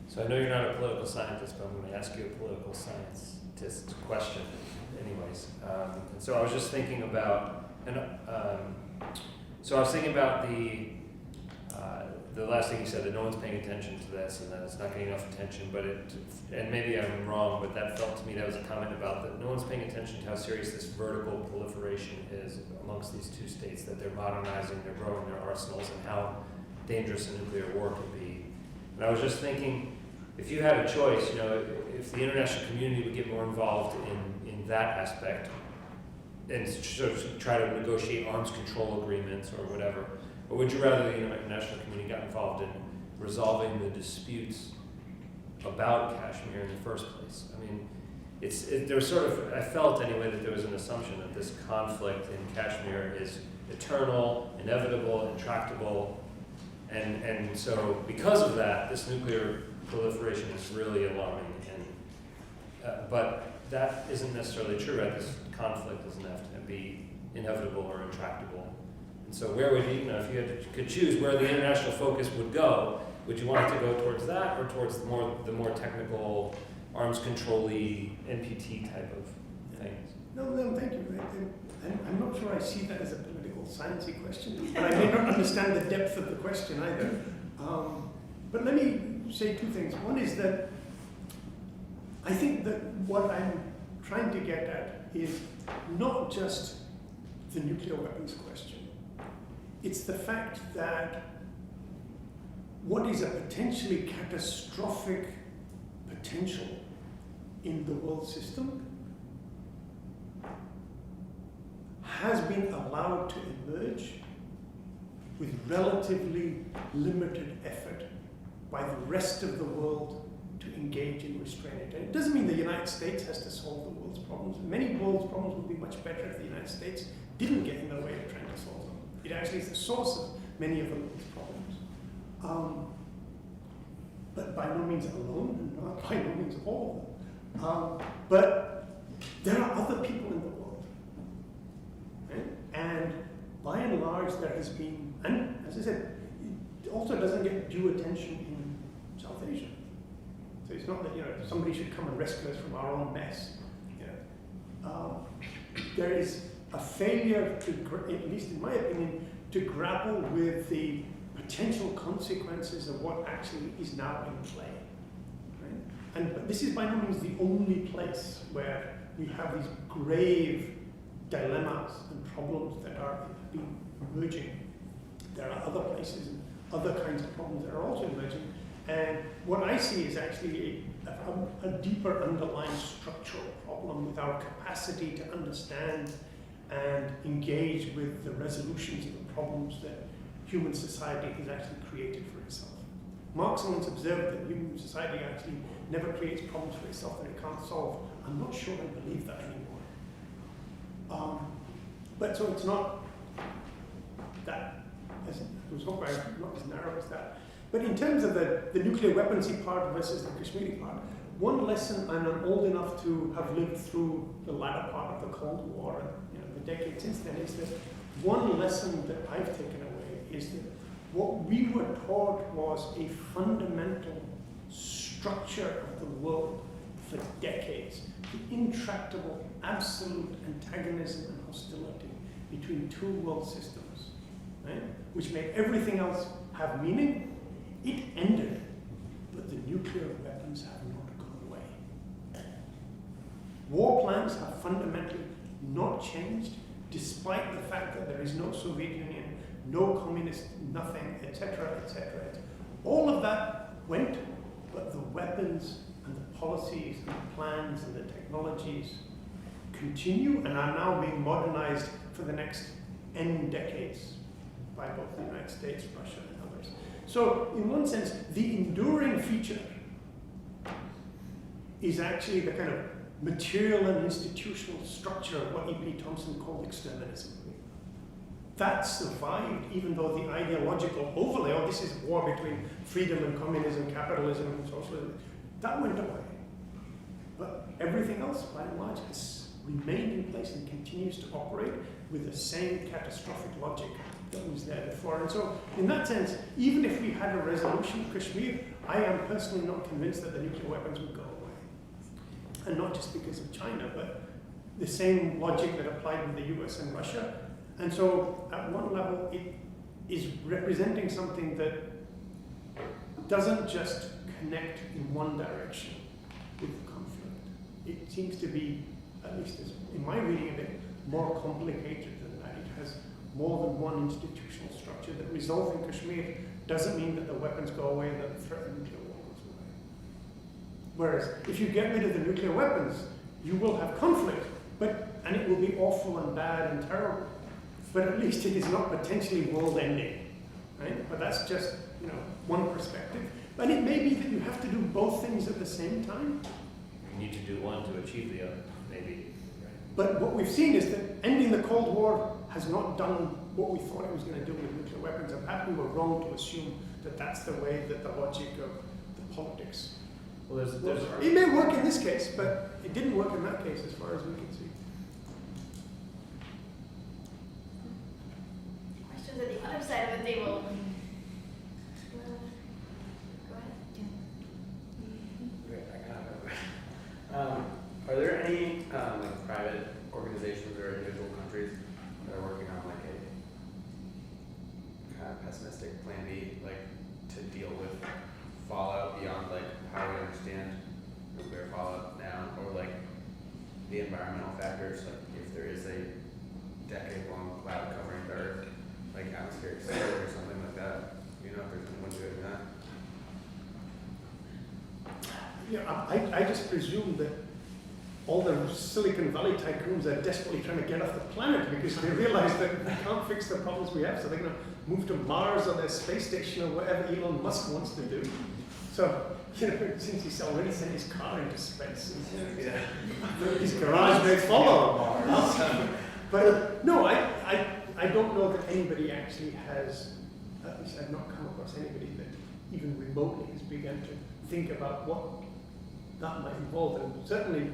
So I know you're not a political scientist, but I'm going to ask you a political scientist question anyways. And so I was just thinking about, the last thing you said, that no one's paying attention to this and that it's not getting enough attention, and maybe I'm wrong, but that felt to me that was a comment about that no one's paying attention to how serious this vertical proliferation is amongst these two states, that they're modernizing, they're growing their arsenals, and how dangerous a nuclear war can be. And I was just thinking, if you had a choice, if the international community would get more involved in that aspect and sort of try to negotiate arms control agreements or whatever, or would you rather the international community got involved in resolving the disputes about Kashmir in the first place? I mean, I felt anyway that there was an assumption that this conflict in Kashmir is eternal, inevitable, intractable, and so because of that, this nuclear proliferation is really alarming. But that isn't necessarily true, right? This conflict doesn't have to be inevitable or intractable. And so where would you, if you could choose where the international focus would go, would you want it to go towards that or towards the more technical, arms control-y, NPT type of things? No, thank you. I'm not sure I see that as a political sciencey question, but I may not understand the depth of the question either. But let me say two things. One is that I think that what I'm trying to get at is not just the nuclear weapons question. It's the fact that what is a potentially catastrophic potential in the world system has been allowed to emerge with relatively limited effort by the rest of the world to engage in restraining it. And it doesn't mean the United States has to solve the world's problems. Many world's problems would be much better if the United States didn't get in the way of trying to solve them. It actually is the source of many of the world's problems. But by no means alone, and not by no means all of them. But there are other people in the world. Right? And by and large, there has been, and as I said, it also doesn't get due attention in South Asia. So it's not that somebody should come and rescue us from our own mess. There is a failure to, at least in my opinion, to grapple with the potential consequences of what actually is now in play. Right? But this is by no means the only place where we have these grave dilemmas and problems that are emerging. There are other places and other kinds of problems that are also emerging. And what I see is actually a deeper underlying structural problem with our capacity to understand and engage with the resolutions of the problems that human society has actually created for itself. Marx once observed that human society actually never creates problems for itself that it can't solve. I'm not sure I believe that anymore. But so it's not that, as it was hoped, not as narrow as that. But in terms of the nuclear weaponsy part versus the Kashmiri part, one lesson, and I'm old enough to have lived through the latter part of the Cold War and the decade since then, is that one lesson that I've taken away is that what we were taught was a fundamental structure of the world for decades, the intractable, absolute antagonism and hostility between two world systems, right? Which made everything else have meaning. It ended, but the nuclear weapons have not gone away. War plans have fundamentally not changed, despite the fact that there is no Soviet Union, no communist, nothing, etc., etc. All of that went, but the weapons and the policies and the plans and the technologies continue and are now being modernized for the next N decades. by both the United States, Russia, and others. So in one sense, the enduring feature is actually the kind of material and institutional structure of what E.P. Thompson called exterminism. That survived, even though the ideological overlay, oh, this is war between freedom and communism, capitalism and socialism, that went away. But everything else, by and large, has remained in place and continues to operate with the same catastrophic logic that was there before. And so, in that sense, even if we had a resolution of Kashmir, I am personally not convinced that the nuclear weapons would go away. And not just because of China, but the same logic that applied with the US and Russia. And so, at one level, it is representing something that doesn't just connect in one direction with the conflict. It seems to be, at least in my reading of it, more complicated than that. It has more than one institutional structure. That resolving Kashmir doesn't mean that the weapons go away and that the threat of nuclear war goes away. Whereas, if you get rid of the nuclear weapons, you will have conflict, and it will be awful and bad and terrible. But at least it is not potentially world-ending, right? But that's just, one perspective. And it may be that you have to do both things at the same time. You need to do one to achieve the other, maybe. Right. But what we've seen is that ending the Cold War has not done what we thought it was going to do with nuclear weapons. And perhaps we were wrong to assume that that's the way that the logic of the politics. Well, It may work in this case, but it didn't work in that case as far as we can see. Questions at the other side of the table? Go ahead. Great, I got it. Are there any like private organizations or individual countries that are working on like a kind of pessimistic plan B, like to deal with fallout beyond like how we understand nuclear fallout now, or like the environmental factors, like if there is a decade-long cloud covering the Earth, like atmospheric surge or something like that? If there's anyone doing that? I just presume that all the Silicon Valley tycoons are desperately trying to get off the planet because they realize that we can't fix the problems we have, so they're going to move to Mars or their space station or whatever Elon Musk wants to do. So, since he's already sent his car into space, his garage may follow. But no, I don't know that anybody actually has, at least I've not come across anybody that even remotely has begun to think about what that might involve. And certainly,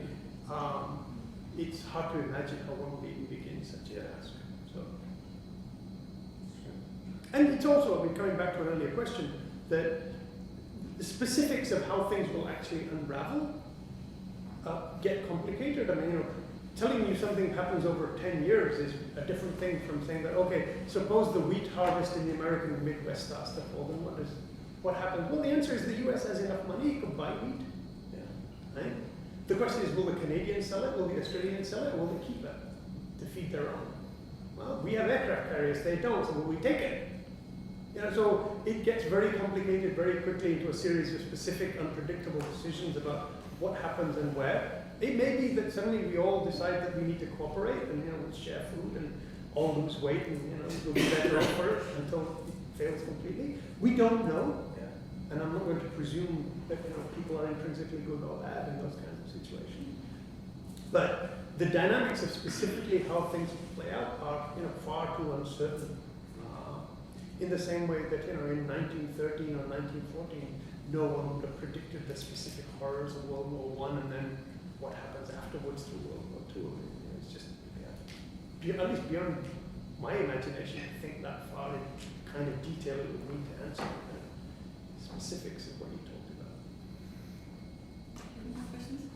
it's hard to imagine how one would even begin such a task. So, and it's also, coming back to an earlier question, that the specifics of how things will actually unravel get complicated. I mean, telling you something happens over 10 years is a different thing from saying that, okay, suppose the wheat harvest in the American Midwest starts to fall, then what happens? Well, the answer is the US has enough money, it could buy wheat. Yeah. Right? The question is, will the Canadians sell it, will the Australians sell it, or will they keep it to feed their own? Well, we have aircraft carriers, they don't, so will we take it? So it gets very complicated very quickly into a series of specific, unpredictable decisions about what happens and where. It may be that suddenly we all decide that we need to cooperate and we'll share food and all lose weight and we'll be better off for it until it fails completely. We don't know, and I'm not going to presume that people are intrinsically good or bad in those kinds of situations. But the dynamics of specifically how things play out are far too uncertain. In the same way that in 1913 or 1914, no one would have predicted the specific horrors of World War I and then what happens afterwards through World War II. It's just, at least beyond my imagination, to think that far in kind of detail it would need to answer the specifics of what you talked about. Any more questions?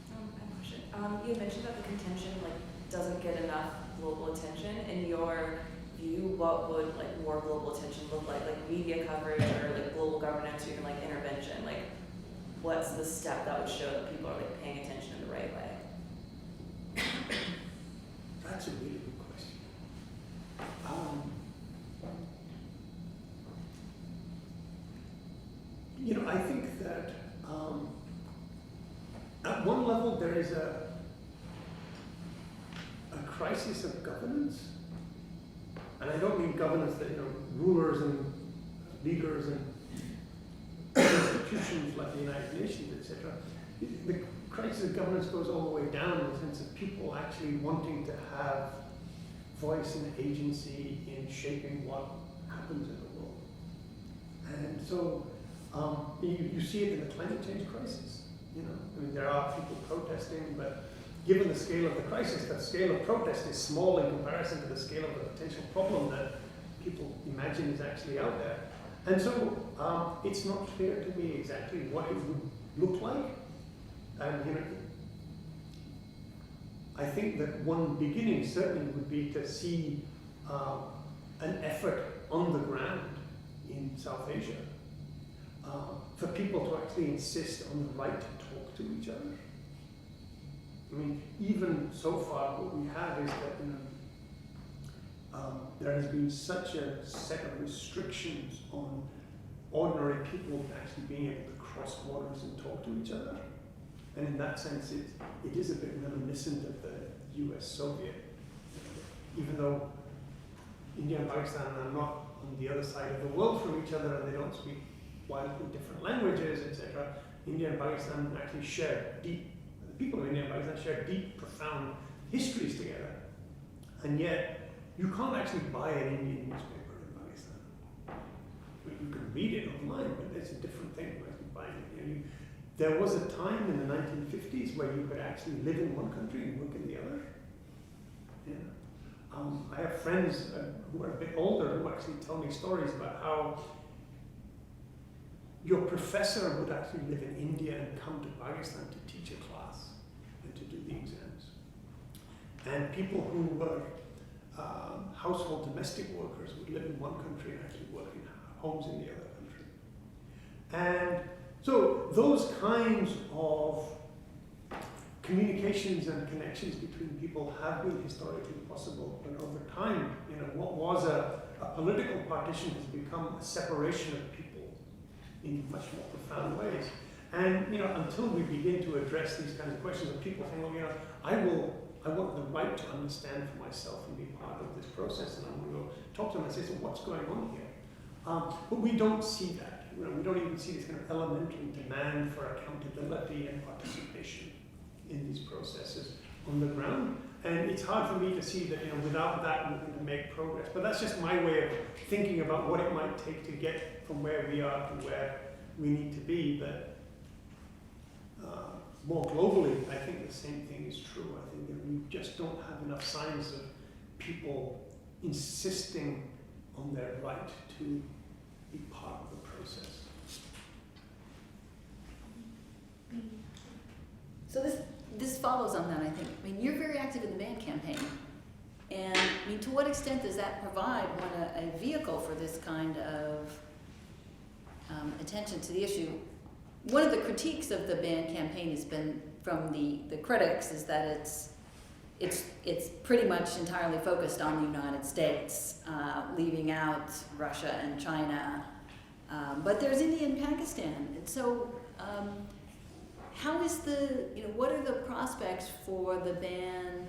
I have a question. You mentioned that the contention doesn't get enough global attention. In your view, what would more global attention look like? Like media coverage or global governance or even intervention? What's the step that would show that people are paying attention in the right way? That's a really good question. I think that at one level there is a crisis of governance. And I don't mean governance that, rulers and leaders and institutions like the United Nations, etc. The crisis of governance goes all the way down in the sense of people actually wanting to have voice and agency in shaping what happens in the world. And so you see it in the climate change crisis. There are people protesting, but given the scale of the crisis, the scale of protest is small in comparison to the scale of the potential problem that people imagine is actually out there. And so it's not clear to me exactly what it would look like. And I think that one beginning certainly would be to see an effort on the ground in South Asia for people to actually insist on the right to talk to each other. I mean, even so far, what we have is that there has been such a set of restrictions on ordinary people actually being able to cross borders and talk to each other. And in that sense, it is a bit reminiscent of the US-Soviet. Even though India and Pakistan are not on the other side of the world from each other and they don't speak wildly different languages, etc., India and Pakistan actually share the people of India and Pakistan share deep, profound histories together. And yet, you can't actually buy an Indian newspaper in Pakistan. You can read it online, but it's a different thing from actually buying it. There was a time in the 1950s where you could actually live in one country and work in the other. I have friends who are a bit older who actually tell me stories about how your professor would actually live in India and come to Pakistan to teach a class and to do the exams. And people who were household domestic workers would live in one country and actually work in homes in the other country. And so those kinds of communications and connections between people have been historically possible, but over time, what was a political partition has become a separation of people in much more profound ways. And until we begin to address these kinds of questions, of people saying, well, I want the right to understand for myself and be part of this process, and I want to go talk to them and say, so what's going on here? But we don't see that. We don't even see this kind of elementary demand for accountability and participation in these processes on the ground. And it's hard for me to see that without that we're going to make progress. But that's just my way of thinking about what it might take to get from where we are to where we need to be. But more globally, I think the same thing is true. I think that we just don't have enough signs of people insisting on their right to be part of the process. So this follows on that, I think. I mean, you're very active in the ban campaign. And I mean, to what extent does that provide a vehicle for this kind of attention to the issue? One of the critiques of the ban campaign has been from the critics is that it's pretty much entirely focused on the United States, leaving out Russia and China. But there's India and Pakistan. And so how is what are the prospects for the ban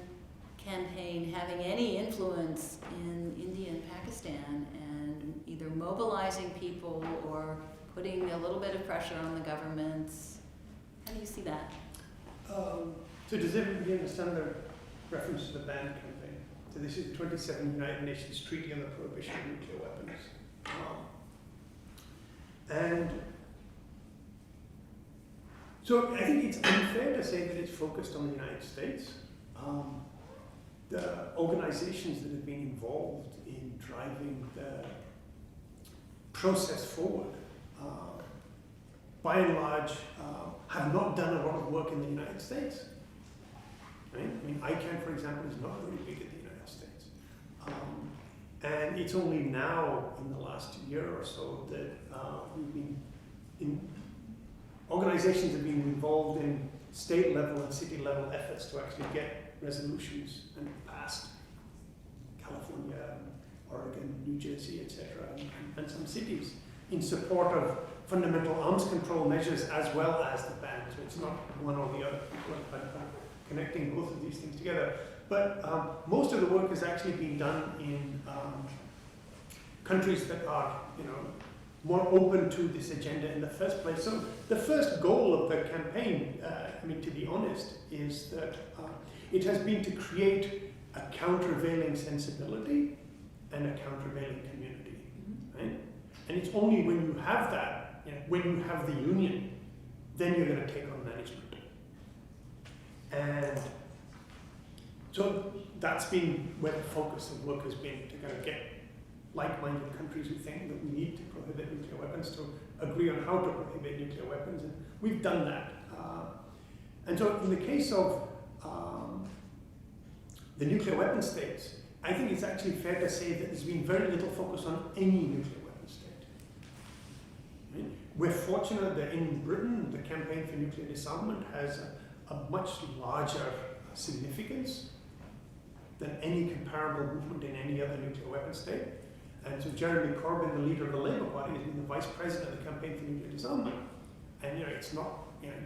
campaign having any influence in India and Pakistan and either mobilizing people or putting a little bit of pressure on the governments? How do you see that? So does everybody understand the reference to the ban campaign? So this is the 27th United Nations Treaty on the Prohibition of Nuclear Weapons. And so I think it's unfair to say that it's focused on the United States. The organizations that have been involved in driving the process forward, by and large, have not done a lot of work in the United States. Right? I mean, ICANN, for example, is not very big in the United States. And it's only now, in the last year or so, that organizations have been involved in state level and city level efforts to actually get resolutions and passed. California, Oregon, New Jersey, etc., and some cities in support of fundamental arms control measures as well as the ban. So it's not one or the other, but connecting both of these things together. But most of the work has actually been done in countries that are, more open to this agenda in the first place. So the first goal of the campaign, to be honest, is that it has been to create a countervailing sensibility and a countervailing community, right? And it's only when you have that, when you have the union, then you're going to take on management. And so that's been where the focus of work has been, to kind of get like-minded countries who think that we need to prohibit nuclear weapons to agree on how to prohibit nuclear weapons, and we've done that. And so in the case of the nuclear weapon states, I think it's actually fair to say that there's been very little focus on any nuclear weapon state. Right? We're fortunate that in Britain, the campaign for nuclear disarmament has a much larger significance than any comparable movement in any other nuclear weapon state. And so Jeremy Corbyn, the leader of the Labour Party, has been the vice president of the campaign for nuclear disarmament. And it's not,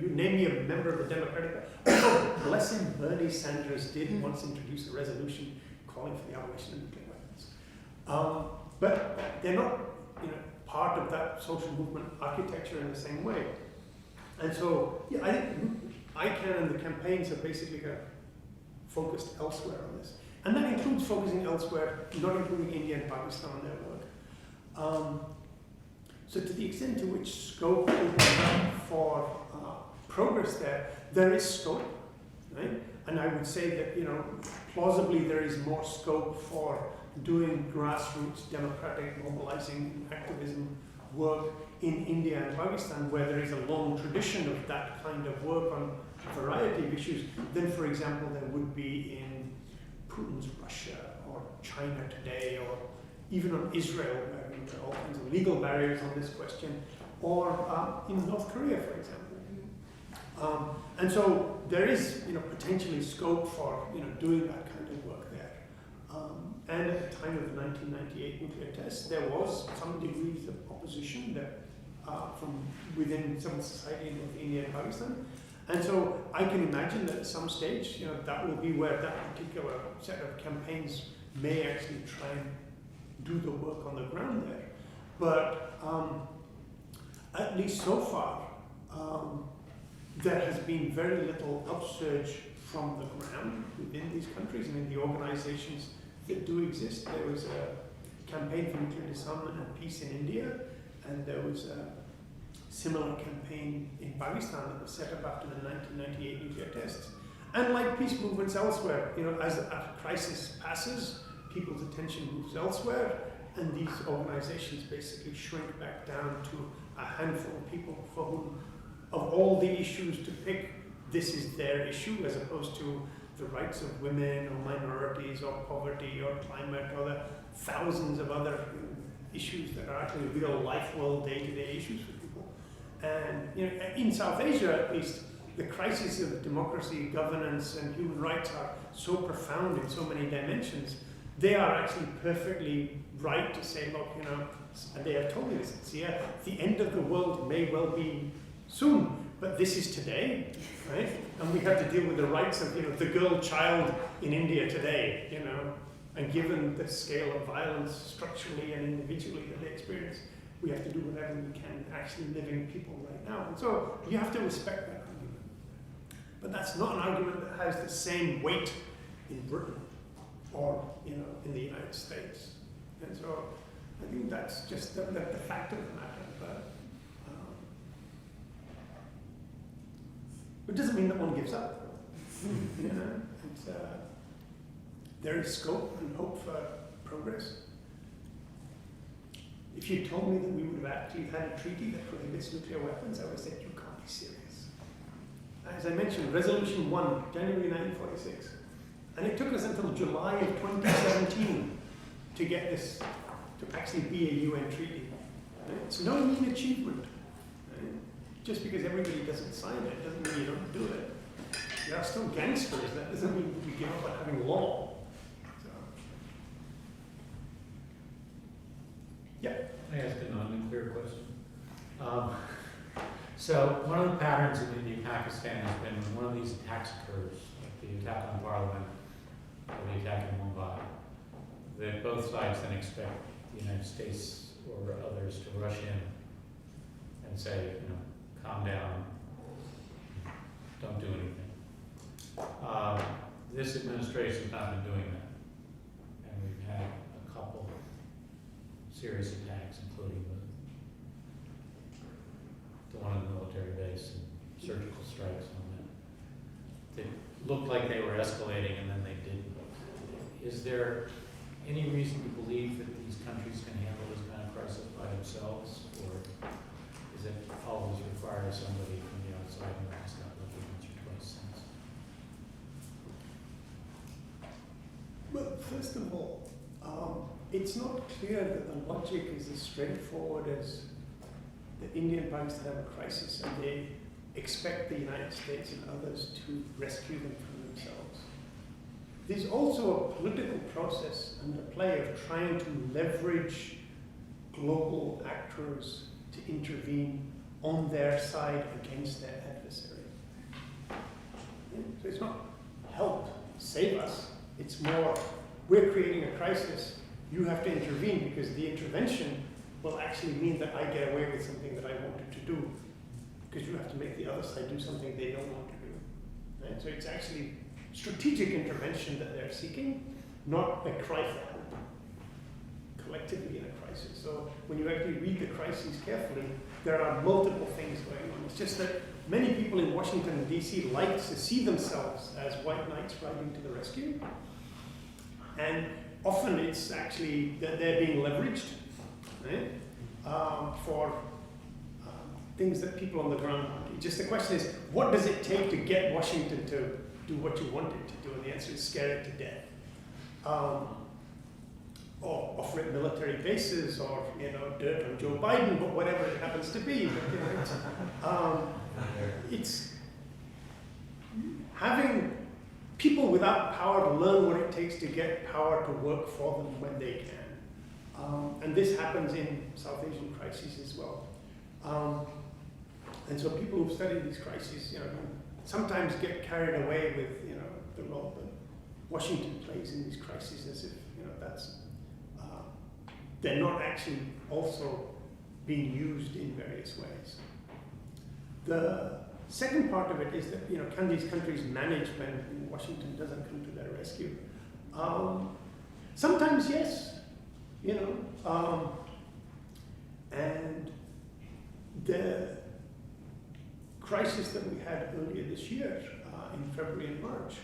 you name me a member of the Democratic Party. Oh, bless him, Bernie Sanders did once introduce a resolution calling for the abolition of nuclear weapons. But they're not, part of that social movement architecture in the same way. And so, I think ICANN and the campaigns are basically kind of focused elsewhere on this. And that includes focusing elsewhere, not including India and Pakistan on their work. So to the extent to which scope for progress there is scope, right? And I would say that, plausibly there is more scope for doing grassroots democratic mobilizing activism work in India and Pakistan, where there is a long tradition of that kind of work on a variety of issues, than, for example, there would be in Putin's Russia or China today, or even on Israel, where there are all kinds of legal barriers on this question, or in North Korea, for example. And so there is, potentially scope for, doing that kind of work there. And at the time of the 1998 nuclear tests, there was some degrees of opposition that from within civil society in both India and Pakistan. And so I can imagine that at some stage, that will be where that particular set of campaigns may actually try and do the work on the ground there. But at least so far, there has been very little upsurge from the ground within these countries and in the organizations that do exist. There was a campaign for nuclear disarmament and peace in India, and there was a similar campaign in Pakistan that was set up after the 1998 nuclear tests. And like peace movements elsewhere, as a crisis passes, people's attention moves elsewhere, and these organizations basically shrink back down to a handful of people for whom, of all the issues to pick, this is their issue, as opposed to the rights of women or minorities or poverty or climate or the thousands of other issues that are actually real life world day-to-day issues for people. And in South Asia, at least, the crises of democracy, governance, and human rights are so profound in so many dimensions. They are actually perfectly right to say, look, and they have told me this, Zia, the end of the world may well be soon, but this is today, right? And we have to deal with the rights of the girl child in India today, and given the scale of violence structurally and individually that they experience, we have to do whatever we can actually living people right now. And so you have to respect that argument. But that's not an argument that has the same weight in Britain or in the United States. And so I think that's just the fact of the matter. But it doesn't mean that one gives up. There is scope and hope for progress. If you told me that we would have actually had a treaty that prohibits nuclear weapons, I would have said, you can't be serious. As I mentioned, Resolution 1, January 1946. And it took us until July of 2017 to get this to actually be a UN treaty. Right? It's no mean achievement. Right? Just because everybody doesn't sign it doesn't mean you don't do it. There are still gangsters. That doesn't mean we give up on having law. So. Yeah. I ask a non-nuclear question. So one of the patterns in India and Pakistan has been when one of these attacks occurs, like the attack on Parliament, or the attack in Mumbai, that both sides then expect the United States or others to rush in and say, calm down, don't do anything. This administration's not been doing that, and we've had a couple serious attacks, including the one on the military base and surgical strikes on that. They looked like they were escalating, and then they didn't. Is there any reason to believe that these countries can handle this kind of crisis by themselves, or does it always require somebody from the outside who has not looked once or twice since? Well, first of all, it's not clear that the logic is as straightforward as the Indian Pakistan have a crisis and they expect the United States and others to rescue them from themselves. There's also a political process under play of trying to leverage global actors to intervene on their side against their adversary. So it's not help save us, it's more we're creating a crisis, you have to intervene because the intervention will actually mean that I get away with something that I wanted to do, because you have to make the other side do something they don't want to do. Right? So it's actually strategic intervention that they're seeking, not a cry for help, collectively in a crisis. So when you actually read the crises carefully, there are multiple things going on. It's just that many people in Washington, D.C. like to see themselves as white knights riding to the rescue. And often it's actually that they're being leveraged, right, for things that people on the ground want. Just the question is, what does it take to get Washington to do what you want it to do? And the answer is scare it to death. Or offer it military bases, or dirt on Joe Biden, but whatever it happens to be. But, it's having people without power to learn what it takes to get power to work for them when they can. And this happens in South Asian crises as well. And so people who've studied these crises, sometimes get carried away with, the role that Washington plays in these crises, as if, that's, they're not actually also being used in various ways. The second part of it is that, can these countries manage when Washington doesn't come to their rescue? Sometimes yes, and the crisis that we had earlier this year, in February and March,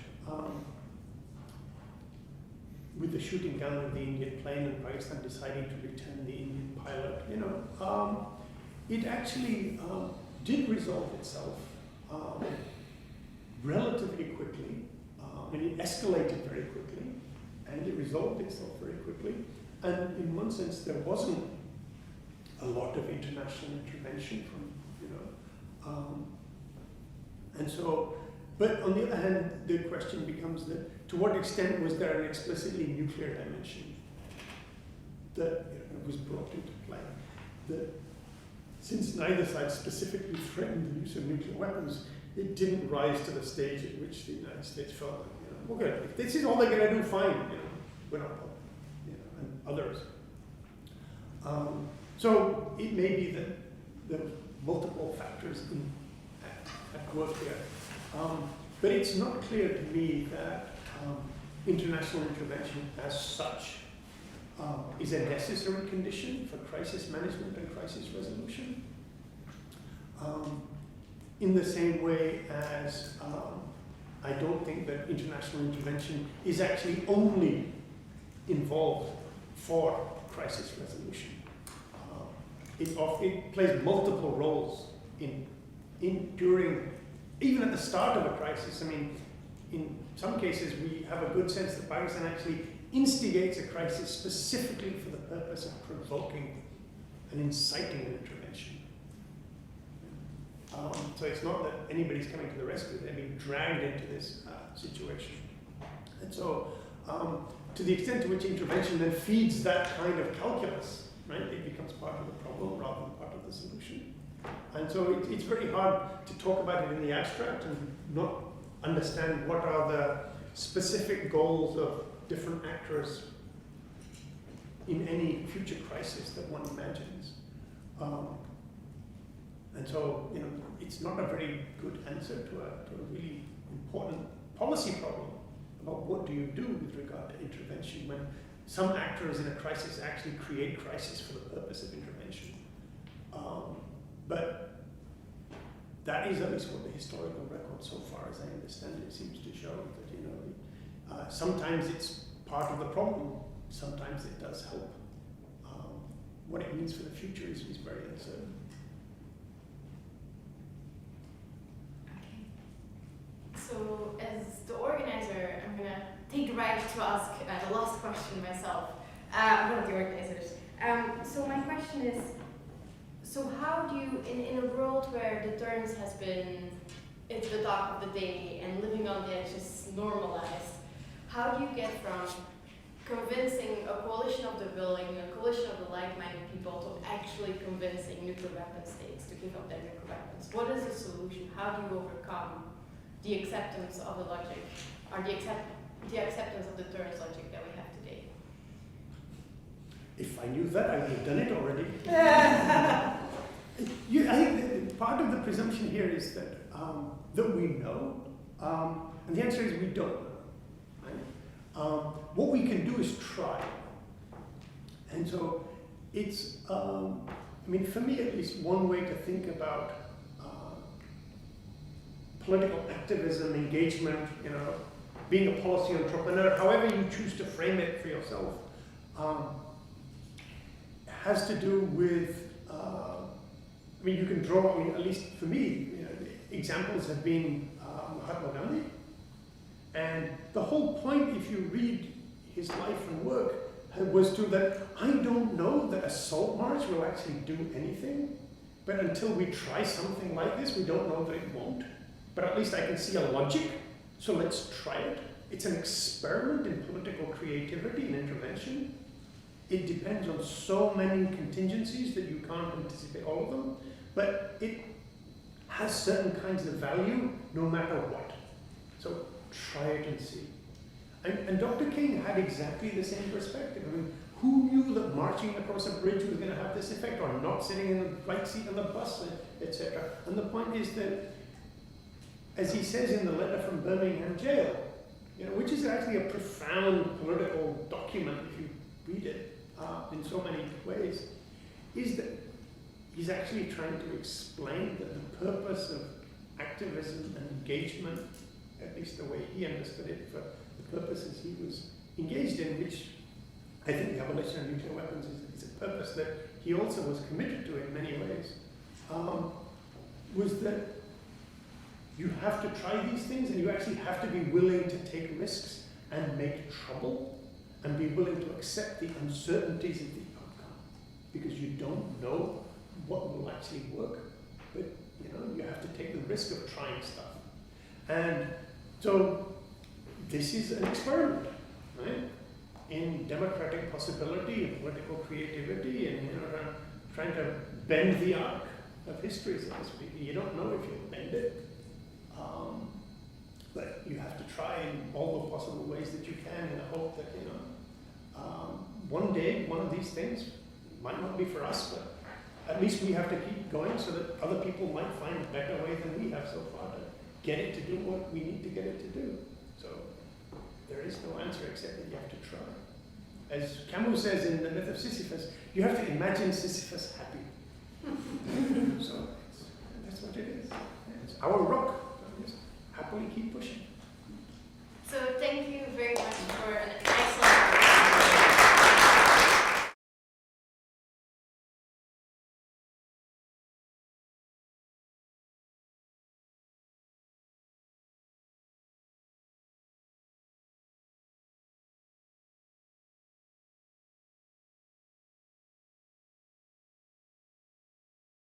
with the shooting down of the Indian plane and Pakistan deciding to return the Indian pilot, it actually did resolve itself relatively quickly. It escalated very quickly, and it resolved itself very quickly. And in one sense, there wasn't a lot of international intervention from, and so, but on the other hand, the question becomes that to what extent was there an explicitly nuclear dimension that was brought into play? That since neither side specifically threatened the use of nuclear weapons, it didn't rise to the stage at which the United States felt like, we're good. If this is all they're going to do, fine. We're not, and others. So it may be that there are multiple factors at work here. But it's not clear to me that international intervention as such is a necessary condition for crisis management and crisis resolution. In the same way as I don't think that international intervention is actually only involved for crisis resolution. It plays multiple roles during, even at the start of a crisis. I mean, in some cases we have a good sense that Pakistan actually instigates a crisis specifically for the purpose of provoking and inciting an intervention. So it's not that anybody's coming to the rescue, they're being dragged into this situation. And so to the extent to which intervention then feeds that kind of calculus, right, it becomes part of the problem rather than part of the solution. And so it's very hard to talk about it in the abstract and not understand what are the specific goals of different actors in any future crisis that one imagines. And so, you know, it's not a very good answer to a really important policy problem about what do you do with regard to intervention when some actors in a crisis actually create crisis for the purpose of intervention. But that is at least what the historical record so far, as I understand it, seems to show that, you know, sometimes it's part of the problem, sometimes it does help. What it means for the future is very uncertain. Okay. So as the organizer, I'm gonna take the right to ask the last question myself. One of the organizers. So my question is, so how do you, in a world where deterrence has been, it's the talk of the day and living on the edge is normalized, how do you get from convincing a coalition of the willing, a coalition of the like-minded people to actually convincing nuclear weapon states to give up their nuclear weapons? What is the solution? How do you overcome the acceptance of the logic, or the acceptance of the deterrence logic that we have today? If I knew that, I would have done it already. I think that part of the presumption here is that that we know, and the answer is we don't know. Right? What we can do is try, and so it's. I mean, for me at least, one way to think about political activism, engagement, you know, being a policy entrepreneur, however you choose to frame it for yourself, has to do with, I mean, you can draw, I mean, at least for me, you know, examples have been Mahatma Gandhi. And the whole point, if you read his life and work, was to that I don't know that a salt march will actually do anything, but until we try something like this, we don't know that it won't. But at least I can see a logic, so let's try it. It's an experiment in political creativity and intervention. It depends on so many contingencies that you can't anticipate all of them, but it has certain kinds of value no matter what. So try it and see. And Dr. King had exactly the same perspective. I mean, who knew that marching across a bridge was going to have this effect, or not sitting in the right seat on the bus, etc. And the point is that, as he says in the letter from Birmingham jail, you know, which is actually a profound political document if you read it in so many ways, is that he's actually trying to explain that the purpose of activism and engagement, at least the way he understood it, for the purposes he was engaged in, which I think the abolition of nuclear weapons is a purpose that he also was committed to in many ways, was that you have to try these things, and you actually have to be willing to take risks and make trouble, and be willing to accept the uncertainties of the outcome, because you don't know what will actually work, but you know, you have to take the risk of trying stuff. And so this is an experiment, right? In democratic possibility and political creativity, and you know, trying to bend the arc of history, so to speak. You don't know if you'll bend it, but you have to try in all the possible ways that you can, in the hope that, you know, one day one of these things might not be for us, but at least we have to keep going so that other people might find a better way than we have so far to get it to do what we need to get it to do. So there is no answer except that you have to try. As Camus says in The Myth of Sisyphus, you have to imagine Sisyphus happy. So that's what it is. It's our rock. So just happily keep pushing. So thank you very much for an